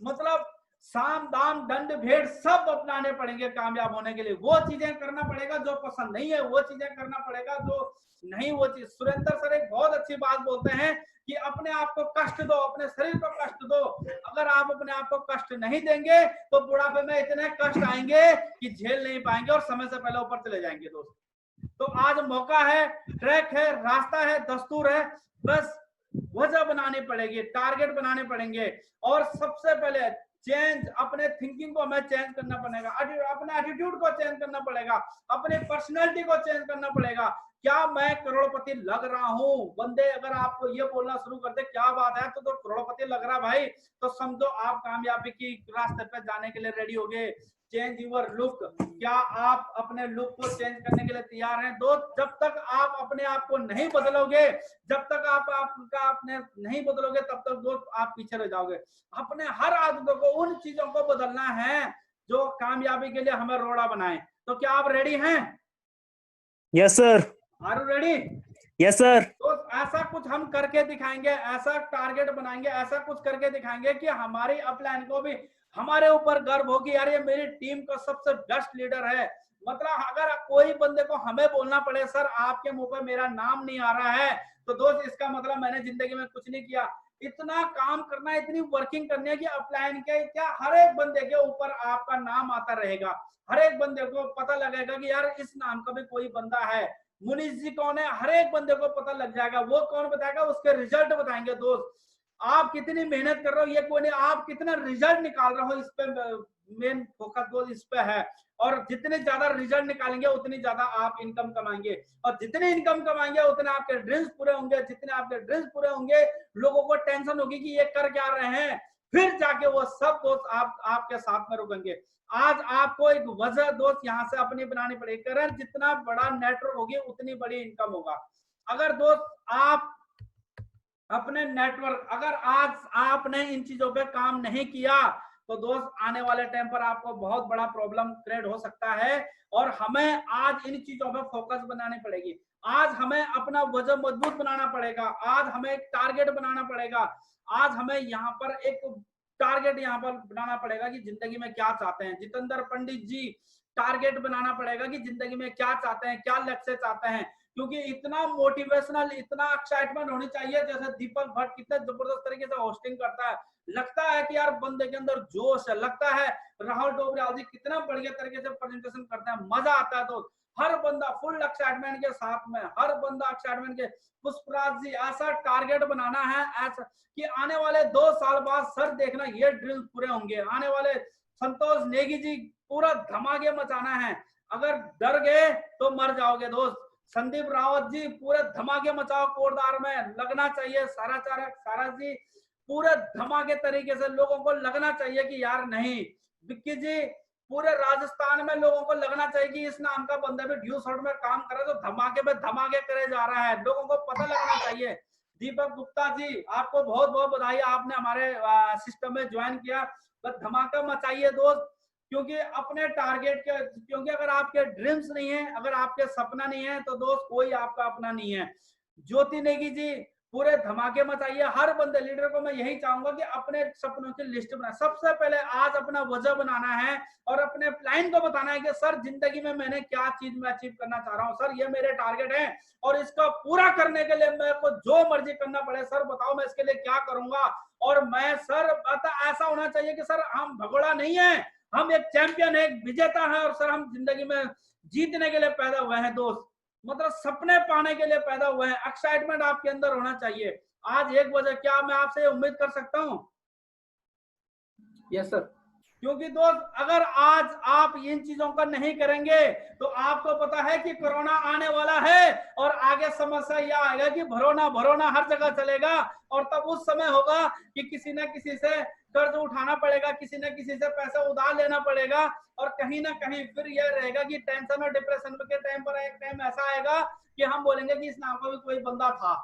D: मतलब साम दाम दंड भेद सब अपनाने पड़ेंगे कामयाब होने के लिए। वो चीजें करना पड़ेगा जो पसंद नहीं है, वो चीजें करना पड़ेगा जो नहीं वो चीज। सुरेंद्र सर एक बहुत अच्छी बात बोलते हैं कि अपने आप को कष्ट दो, अपने शरीर को कष्ट दो। अगर आप अपने आप को कष्ट नहीं देंगे तो बुढ़ापे में इतने कष्ट आएंगे कि झेल नहीं पाएंगे और समय से पहले ऊपर चले जाएंगे दोस्त। तो आज मौका है, ट्रैक है, रास्ता है, दस्तूर है, बस वजह बनानी पड़ेगी, टारगेट बनाने पड़ेंगे। और सबसे पहले चेंज, अपने थिंकिंग को हमें चेंज करना पड़ेगा, अपने एटीट्यूड को चेंज करना पड़ेगा, अपने पर्सनालिटी को चेंज करना पड़ेगा। क्या मैं करोड़पति लग रहा हूं? बंदे अगर आपको ये बोलना शुरू कर दे क्या बात है तो करोड़पति लग रहा भाई, तो समझो आप कामयाबी की रास्ते पे जाने के लिए रेडी हो गए। चेंज यूर लुक, क्या आप अपने लुक को चेंज करने के लिए तैयार हैं दोस्त? जब तक आप अपने आप को नहीं बदलोगे, जब तक आप आपका अपने नहीं बदलोगे तब तक दोस्त आप पीछे रह जाओगे। अपने हर आदतों को, उन चीजों को बदलना है जो कामयाबी के लिए हमें रोड़ा बनाए। तो क्या आप रेडी हैं?
F: Yes sir.
D: Are you ready?
F: Yes sir.
D: तो ऐसा कुछ हम करके दिखाएंगे, ऐसा टारगेट बनाएंगे, ऐसा कुछ करके दिखाएंगे कि हमारी अपलाइन को भी हमारे ऊपर गर्व हो कि यार ये मेरी टीम का सबसे बेस्ट लीडर है। मतलब अगर कोई बंदे को हमें बोलना पड़े सर आपके मुंह पे मेरा नाम नहीं आ रहा है, तो दोस्त इसका मतलब मैंने जिंदगी में कुछ नहीं किया। इतना काम करना है, इतनी वर्किंग करनी है कि अपलाइन के क्या हर एक बंदे के ऊपर आपका नाम आता रहेगा, हर एक बंदे को पता लगेगा कि यार इस नाम का भी कोई बंदा है। मुनीष जी कौन है, हर एक बंदे को पता लग जाएगा। वो कौन बताएगा? उसके रिजल्ट बताएंगे दोस्त। आप कितनी मेहनत कर रहे हो ये कोई नहीं, आप कितना रिजल्ट निकाल रहे हो इस पे मेन फोकस दोस्त इस पे है। और जितने ज्यादा रिजल्ट निकालेंगे उतनी ज्यादा आप इनकम कमाएंगे, और जितने इनकम कमाएंगे उतने आपके ड्रीम्स पूरे होंगे। जितने आपके ड्रीम्स पूरे होंगे लोगों को टेंशन होगी कि ये कर क्या रहे हैं, फिर जाके वो सब दोस्त आपके साथ में रुकेंगे। आज आपको एक वजह दोस्त यहाँ से अपनी बनानी पड़ेगी। करें जितना बड़ा नेटवर्क होगी उतनी बड़ी इनकम होगा। अगर दोस्त आप अपने नेटवर्क, अगर आज आपने इन चीजों पे काम नहीं किया तो दोस्त आने वाले टाइम पर आपको बहुत बड़ा प्रॉब्लम क्रिएट हो सकता है। और हमें आज इन चीजों पे फोकस बनानी पड़ेगी। आज हमें अपना वजन मजबूत बनाना पड़ेगा, आज हमें एक टारगेट बनाना पड़ेगा, आज हमें यहाँ पर एक टारगेट यहाँ पर बनाना पड़ेगा कि जिंदगी में क्या चाहते हैं। जितेंद्र पंडित जी टारगेट बनाना पड़ेगा कि जिंदगी में क्या चाहते हैं, क्या लक्ष्य चाहते हैं, क्योंकि इतना मोटिवेशनल, इतना एक्साइटमेंट होनी चाहिए। जैसे दीपक भट्ट कितने जबरदस्त तरीके से होस्टिंग करता है, लगता है कि यार बंदे के अंदर जोश है। लगता है राहुल डोबरियाल जी कितना बढ़िया तरीके से प्रेजेंटेशन करते हैं, मजा आता है। तो हर बंदा फुल एक्साइटमेंट के साथ में, हर बंदा एक्साइटमेंट के। पुष्पराज जी ऐसा टारगेट बनाना है ऐसा कि आने वाले 2 साल बाद सर देखना ये ड्रीम्स पूरे होंगे। आने वाले संतोष नेगी जी पूरा धमाके मचाना है, अगर डर गए तो मर जाओगे दोस्त। संदीप रावत जी पूरे धमाके मचाओ, कोटद्वार में लगना चाहिए। सारा जी पूरे धमाके तरीके से लोगों को लगना चाहिए कि यार नहीं। विक्की जी पूरे राजस्थान में लोगों को लगना चाहिए कि इस नाम का बंदा भी ड्यू शॉट में काम करे तो धमाके पे धमाके करे जा रहा है, लोगों को पता लगना चाहिए। दीपक गुप्ता जी, आपको बहुत बहुत बधाई, आपने हमारे सिस्टम में ज्वाइन किया। बस धमाका मचाइए दोस्त, क्योंकि अपने टारगेट के, क्योंकि अगर आपके ड्रीम्स नहीं है, अगर आपके सपना नहीं है, तो दोस्त कोई आपका अपना नहीं है। ज्योति नेगी जी, पूरे धमाके मचाइए। हर बंदे लीडर को मैं यही चाहूंगा कि अपने सपनों की लिस्ट बनाए। सबसे पहले आज अपना वजह बनाना है और अपने प्लान को बताना है कि सर जिंदगी में मैंने क्या चीज में अचीव करना चाह रहा हूँ, सर ये मेरे टारगेट है और इसका पूरा करने के लिए मेरे को जो मर्जी करना पड़े, सर बताओ मैं इसके लिए क्या करूंगा। और मैं सर ऐसा होना चाहिए कि सर हम भगोड़ा नहीं है, हम एक चैंपियन है, एक विजेता है, और सर हम जिंदगी में जीतने के लिए पैदा हुए हैं दोस्त, मतलब सपने पाने के लिए पैदा हुए हैं। एक्साइटमेंट आपके अंदर होना चाहिए। आज 1 बजे क्या मैं आपसे उम्मीद कर सकता हूँ?
E: Yes sir.
D: क्योंकि दोस्त अगर आज आप इन चीजों का नहीं करेंगे तो आपको पता है कि कोरोना आने वाला है और आगे समस्या यह आएगा कि भरोना हर जगह चलेगा, और तब उस समय होगा कि किसी न किसी से कर्ज उठाना पड़ेगा, किसी न किसी से पैसा उधार लेना पड़ेगा, और कहीं ना कहीं फिर यह रहेगा कि टेंशन और डिप्रेशन के टाइम पर एक टाइम ऐसा आएगा कि हम बोलेंगे कि इस नाम का भी कोई बंदा था।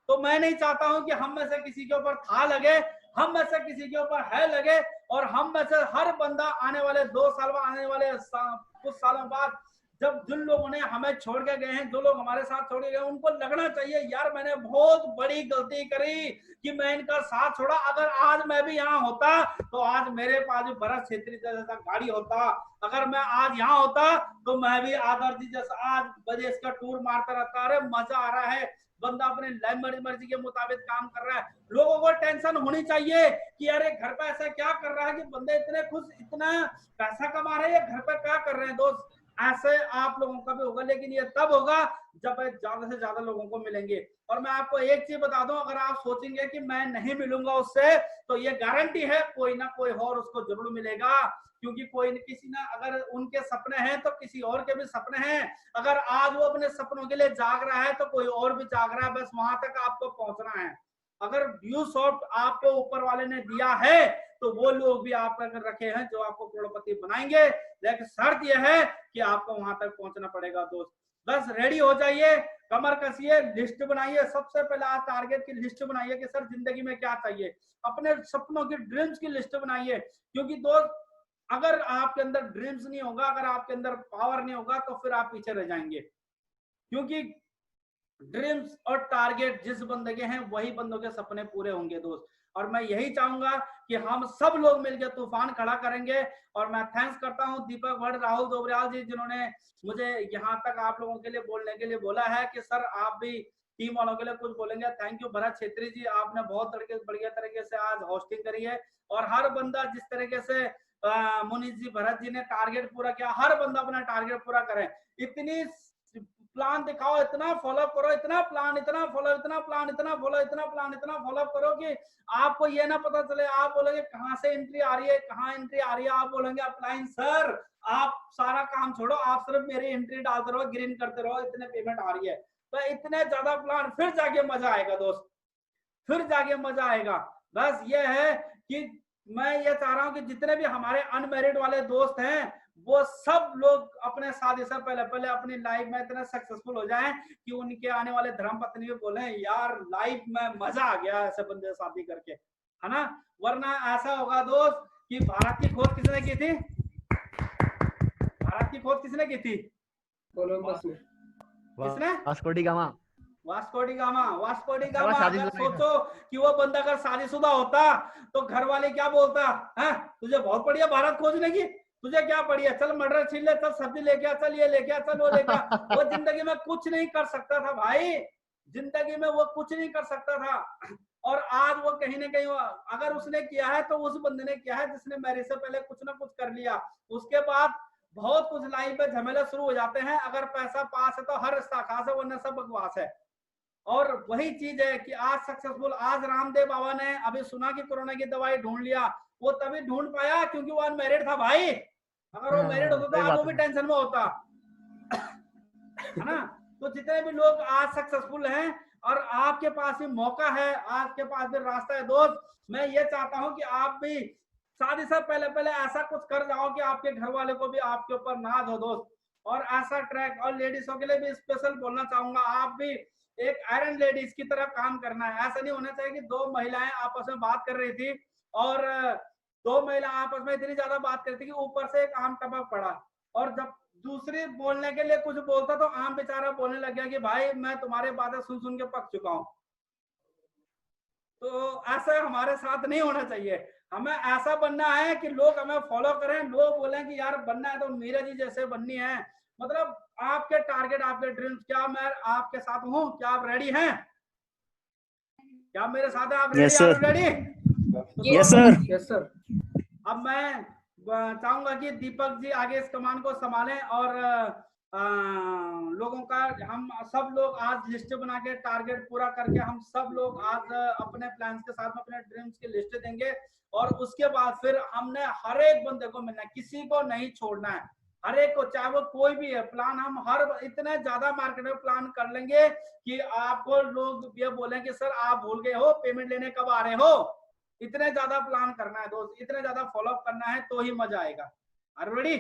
D: तो मैं नहीं चाहता हूं कि हम में से किसी के ऊपर था लगे, हम में से किसी के ऊपर है लगे, और हम में से हर बंदा आने वाले 2 साल बाद, आने वाले कुछ सालों बाद, जब जिन लोगों ने हमें छोड़ के गए हैं, जो लोग हमारे साथ छोड़ के गए, उनको लगना चाहिए यार मैंने बहुत बड़ी गलती करी कि मैं इनका साथ छोड़ा। अगर आज मैं भी यहाँ होता तो आज मेरे पास भी भरत छेत्री जैसा गाड़ी होता, अगर मैं आज यहाँ होता तो मैं भी आदर्श जी जैसा आज बजे इसका टूर मारता रहता। अरे मजा आ रहा है, बंदा अपने लाइफ मर्जी के मुताबिक काम कर रहा है। लोगों को टेंशन होनी चाहिए कि अरे घर पे ऐसा क्या कर रहा है कि बंदे इतने खुश, इतना पैसा कमा रहे हैं, घर पे क्या कर रहे हैं दोस्त। ऐसे आप लोगों का भी होगा, लेकिन ये तब होगा जब ज्यादा से ज्यादा लोगों को मिलेंगे। और मैं आपको एक चीज बता दूं, अगर आप सोचेंगे कि मैं नहीं मिलूंगा उससे, तो ये गारंटी है कोई ना कोई और उसको जरूर मिलेगा, क्योंकि कोई न किसी ना, अगर उनके सपने हैं तो किसी और के भी सपने हैं। अगर आज वो अपने सपनों के लिए जाग रहा है तो कोई और भी जाग रहा है, बस वहां तक आपको पहुंचना है। अगर व्यू सॉफ्ट आपको ऊपर वाले ने दिया है तो वो लोग भी आप अगर रखे हैं जो आपको करोड़पति बनाएंगे, लेकिन शर्त यह है कि आपको वहां तक पहुंचना पड़ेगा दोस्त। बस रेडी हो जाइए, कमर कसिए, लिस्ट बनाइए। सबसे पहले आप टारगेट की लिस्ट बनाइए कि सर जिंदगी में क्या चाहिए, अपने सपनों की ड्रीम्स की लिस्ट बनाइए। क्योंकि दोस्त अगर आपके अंदर ड्रीम्स नहीं होगा, अगर आपके अंदर पावर नहीं होगा, तो फिर आप पीछे रह जाएंगे। क्योंकि ड्रीम्स और टारगेट जिस बंदे के हैं वही बंदों के सपने पूरे होंगे दोस्त। और मैं यही चाहूंगा कि हम सब लोग मिलकर तूफान खड़ा करेंगे। और मैं थैंक्स करता हूं दीपक भट्ट, राहुल दोबरियाल जी, जिन्होंने मुझे यहाँ तक आप लोगों के लिए बोलने के लिए बोला है कि सर आप भी टीम वालों के लिए कुछ बोलेंगे। थैंक यू भरत छेत्री जी, आपने बहुत बढ़िया तरीके से आज होस्टिंग करी है। और हर बंदा जिस तरीके से मुनीष जी, भरत जी ने टारगेट पूरा किया, हर बंदा अपना टारगेट पूरा करे। इतनी प्लान दिखाओ, इतना फॉलो करो, इतना प्लान, इतना फॉलो, इतना प्लान, इतना फॉलो, इतना प्लान, इतना फॉलो करो कि आपको ये ना पता चले, आप बोलोगे कहाँ से एंट्री आ रही है, कहाँ एंट्री आ रही है, आप बोलेंगे अपलाइन सर आप सारा काम छोड़ो, आप सिर्फ मेरी एंट्री डालते रहो, ग्रीन करते रहो, इतने पेमेंट आ रही है। तो इतने ज्यादा प्लान, फिर जाके मजा आएगा दोस्त, फिर जाके मजा आएगा। बस ये है कि मैं ये चाह रहा हूँ कि जितने भी हमारे अनमैरिड वाले दोस्त हैं वो सब लोग अपने शादी से पहले अपनी लाइफ में इतना सक्सेसफुल हो जाएं कि उनके आने वाले धर्मपत्नी भी बोले यार लाइफ में मजा आ गया ऐसे बंदे से शादी करके, है ना। वरना ऐसा होगा दोस्त कि भारत की खोज किसने की थी, भारत की खोज किसने की थी,
E: कोलंबस ने।
D: किसने,
G: Vasco D gamma.
D: Vasco D gamma. अगर सोचो कि वो बंदा अगर शादीशुदा होता तो घर वाले क्या बोलता है, तुझे बहुत बढ़िया भारत खोजने की, तुझे क्या पड़ी है, चल मटर छील ले, चल सब्जी लेके आ, चल ये लेके आ, चल वो लेके आ। वो जिंदगी में कुछ नहीं कर सकता था भाई, जिंदगी में वो कुछ नहीं कर सकता था। और आज वो कहीं ना कहीं अगर उसने किया है तो उस बंदे ने किया है जिसने मैरिज से पहले कुछ ना कुछ कर लिया, उसके बाद बहुत कुछ लाइफ में झमेले शुरू हो जाते हैं। अगर पैसा पास है तो हर रिश्ता खास है, वरना सब बकवास है। और वही चीज है कि आज सक्सेसफुल, आज रामदेव बाबा ने अभी सुना कि कोरोना की दवाई ढूंढ लिया, वो तभी ढूंढ पाया क्योंकि वो अनमैरिड था भाई। अगर वो मैरिड होता तो आज वो भी टेंशन में होता, है ना। तो जितने भी लोग आज सक्सेसफुल हैं और आपके पास भी मौका है, आपके पास भी रास्ता है दोस्त, मैं ये चाहता हूं कि आप भी शादी से पहले ऐसा कुछ कर जाओ कि आपके घर वाले को भी आपके ऊपर नाज हो दोस्त। और ऐसा ट्रैक, और लेडीजों के लिए भी स्पेशल बोलना चाहूंगा, आप भी एक आयरन लेडीज की तरह काम करना है। ऐसा नहीं होना चाहिए कि दो महिलाएं आपस में बात कर रही थी और दो महिला आपस में इतनी ज्यादा बात करती कि ऊपर से एक आम टपक पड़ा, और जब दूसरी बोलने के लिए कुछ बोलता तो आम बेचारा बोलने लग गया कि भाई मैं तुम्हारे बातें सुन सुन के पक चुका हूं। तो ऐसा हमारे साथ नहीं होना चाहिए। हमें ऐसा बनना है कि लोग हमें फॉलो करें, लोग बोलें कि यार बनना है तो मीरा जी जैसे बननी है। मतलब आपके टारगेट, आपके ड्रीम्स, क्या मैं आपके साथ हूं? क्या आप रेडी हैं? क्या मेरे साथ है? आप रेडी?
F: Yes, sir.
D: आप ready?
F: Yes, sir.
E: Yes sir.
D: अब मैं चाहूंगा कि दीपक जी आगे इस कमान को संभालें और लोगों का, हम सब लोग आज लिस्ट बना के टारगेट पूरा करके हम सब लोग आज अपने प्लान्स के साथ में अपने ड्रीम्स की लिस्ट देंगे, और उसके बाद फिर हमने हर एक बंदे को मिलना है, किसी को नहीं छोड़ना है, हर एक को, चाहे वो कोई भी है। प्लान हम हर इतने ज्यादा मार्केट में प्लान कर लेंगे कि आपको लोग ये बोलें कि सर आप भूल गए हो, पेमेंट लेने कब आ रहे हो। इतने ज्यादा प्लान करना है दोस्त, इतने ज्यादा फॉलो अप करना है, तो ही मजा आएगा। Are you ready?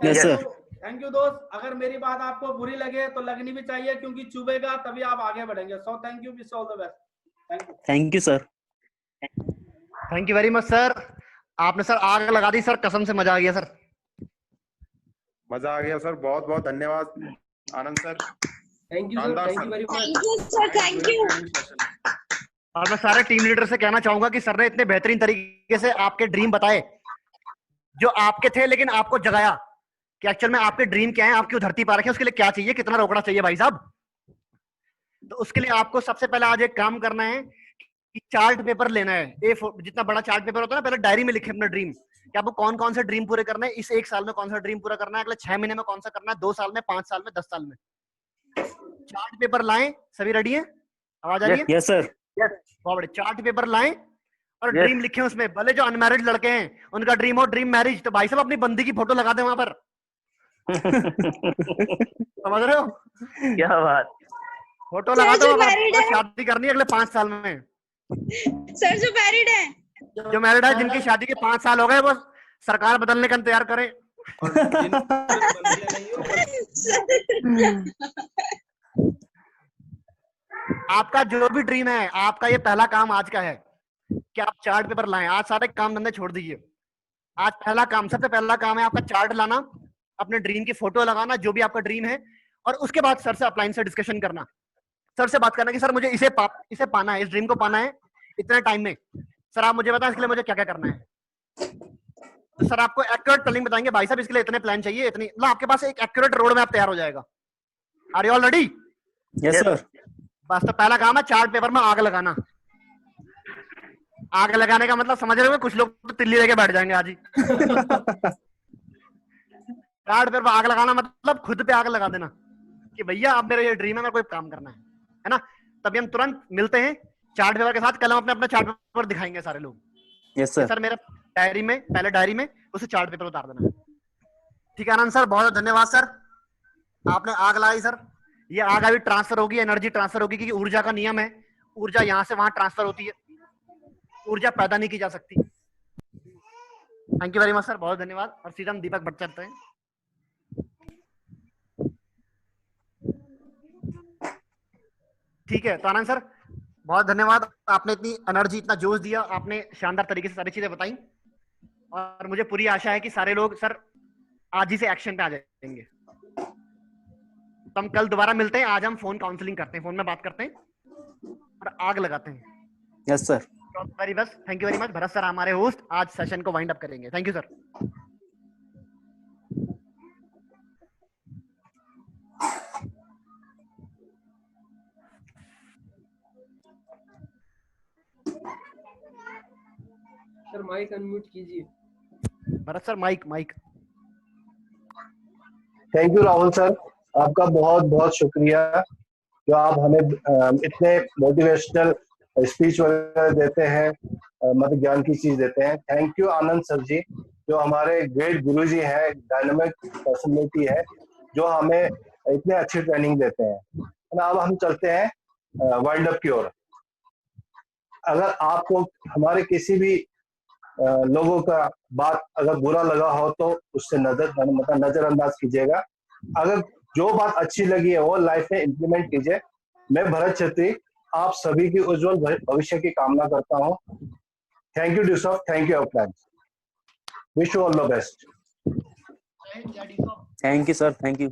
F: Yes, sir.
D: Thank you दोस्त। अगर मेरी बात आपको बुरी लगे तो लगनी भी चाहिए, क्योंकि चुभेगा तभी आप आगे बढ़ेंगे। So thank you, wish all the best. Thank you.
F: Thank you, sir.
G: Thank you very much sir. आपने सर आग लगा दी सर, कसम से मजा आ गया सर।
C: मजा आ गया सर, बहुत बहुत धन्यवाद आनंद सर।
E: थैंक यू सर,
C: शानदार
E: thank
C: sir.
E: You very much.
A: Thank you sir, thank you.
G: और मैं सारे टीम लीडर से कहना चाहूंगा कि सर ने इतने बेहतरीन तरीके से आपके ड्रीम बताए जो आपके थे, लेकिन आपको जगाया कि एक्चुअल में आपके ड्रीम क्या है, आप क्यों धरती पर रखे, उसके लिए क्या चाहिए, कितना रोकना चाहिए भाई साहब। तो उसके लिए आपको सबसे पहले आज एक काम करना है कि चार्ट पेपर लेना है। जितना बड़ा चार्ट पेपर होता है ना, पहले डायरी में लिखे अपना ड्रीम कि आपको कौन कौन से ड्रीम पूरे करने हैं, इस एक साल में कौन सा ड्रीम पूरा करना है, अगले 6 महीने में कौन सा करना है, 2 साल में, 5 साल में, 10 साल में। चार्ट पेपर लाएं। सभी रेडी है? आवाज आ रही है?
F: Yes, sir.
G: बहुत बड़े चार्ट पेपर लाएं और
F: Yes.
G: ड्रीम लिखे उसमें। भले जो अनमैरिड लड़के हैं उनका ड्रीम हो ड्रीम मैरिज, तो भाई साहब अपनी बंदी की फोटो लगा दें वहां पर। समझ रहे हो?
F: क्या बात।
G: फोटो
A: सर,
G: लगा दो,
A: जो married है।
G: शादी करनी है अगले 5 साल में।
A: सर जो मैरिड है,
G: जो मैरिड है, जिनकी शादी के 5 साल हो गए, वो सरकार बदलने का इंतजार करें।
C: और जिन बंदियां नहीं हो,
G: आपका जो भी ड्रीम है, आपका ये पहला काम आज का है कि आप चार्ट पेपर लाएं। आज सारे काम धंधे छोड़ दीजिए। आज पहला काम, सबसे पहला काम है आपका चार्ट लाना, अपने ड्रीम की फोटो लगाना, जो भी आपका ड्रीम है, और उसके बाद सर से अपलाइन से डिस्कशन करना। सर से बात करना कि सर मुझे इसे पाना है, इस ड्रीम को पाना है इतने टाइम में। सर आप मुझे बताएं इसके लिए मुझे क्या क्या करना है। तो सर आपको एक्यूरेट प्लानिंग बताएंगे, भाई साहब इसके लिए इतने प्लान चाहिए, इतनी, मतलब आपके पास एक एक्यूरेट रोड मैप तैयार हो जाएगा। Are you all ready?
F: Yes, sir.
G: बस तो पहला काम है चार्ट पेपर में आग लगाना। आग लगाने का मतलब समझ रहे हो? कुछ लोग तो तिल्ली लेके बैठ जाएंगे आज ही। चार्ट पेपर पर आग लगाना मतलब खुद पे आग लगा देना कि भैया अब मेरा ये ड्रीम है, मेरा कोई काम करना है ना। तभी हम तुरंत मिलते हैं चार्ट पेपर के साथ। कल हम अपने अपना चार्ट पेपर दिखाएंगे सारे लोग।
F: Yes, sir.
G: सर मेरा डायरी में, पहले डायरी में उसे चार्ट पेपर उतार देना। ठीक है आनंद सर, बहुत धन्यवाद सर, आपने आग लगाई सर। ये आग अभी ट्रांसफर होगी, एनर्जी ट्रांसफर होगी, क्योंकि ऊर्जा का नियम है, ऊर्जा यहाँ से वहां ट्रांसफर होती है, ऊर्जा पैदा नहीं की जा सकती। Thank you very much sir, बहुत धन्यवाद। और सीधा हम दीपक भट्ट चलते हैं। ठीक है, तो आनंद सर बहुत धन्यवाद, आपने इतनी एनर्जी, इतना जोश दिया, आपने शानदार तरीके से सारी चीजें बताई, और मुझे पूरी आशा है कि सारे लोग सर आज ही से एक्शन पे आ जाएंगे। तो हम कल दोबारा मिलते हैं। आज हम फोन काउंसलिंग करते हैं, फोन में बात करते हैं और आग लगाते हैं।
F: Yes, sir.
G: वेरी बस, thank you very much Bharat sir, हमारे होस्ट आज सेशन को वाइंड अप करेंगे। Thank you sir.
E: Sir mike unmute कीजिए।
G: Bharat sir mike.
B: Thank you Rahul sir, आपका बहुत बहुत शुक्रिया जो आप हमें इतने मोटिवेशनल स्पीच वगैरह देते हैं, मतलब ज्ञान की चीज देते हैं। थैंक यू आनंद सर जी, जो हमारे ग्रेट गुरु जी है, डायनामिक पर्सनैलिटी है, जो हमें इतने अच्छी ट्रेनिंग देते हैं। अब हम चलते हैं वाइंड अप की ओर। अगर आपको हमारे किसी भी लोगों का बात अगर बुरा लगा हो तो उससे नजरअंदाज कीजिएगा। अगर जो बात अच्छी लगी है वो लाइफ में इम्प्लीमेंट कीजिए। मैं भरत छेत्री आप सभी की उज्जवल भविष्य की कामना करता हूँ। थैंक यू ड्यूसॉफ, थैंक यू प्लान, wish you all the best.
F: Thank you sir, thank you.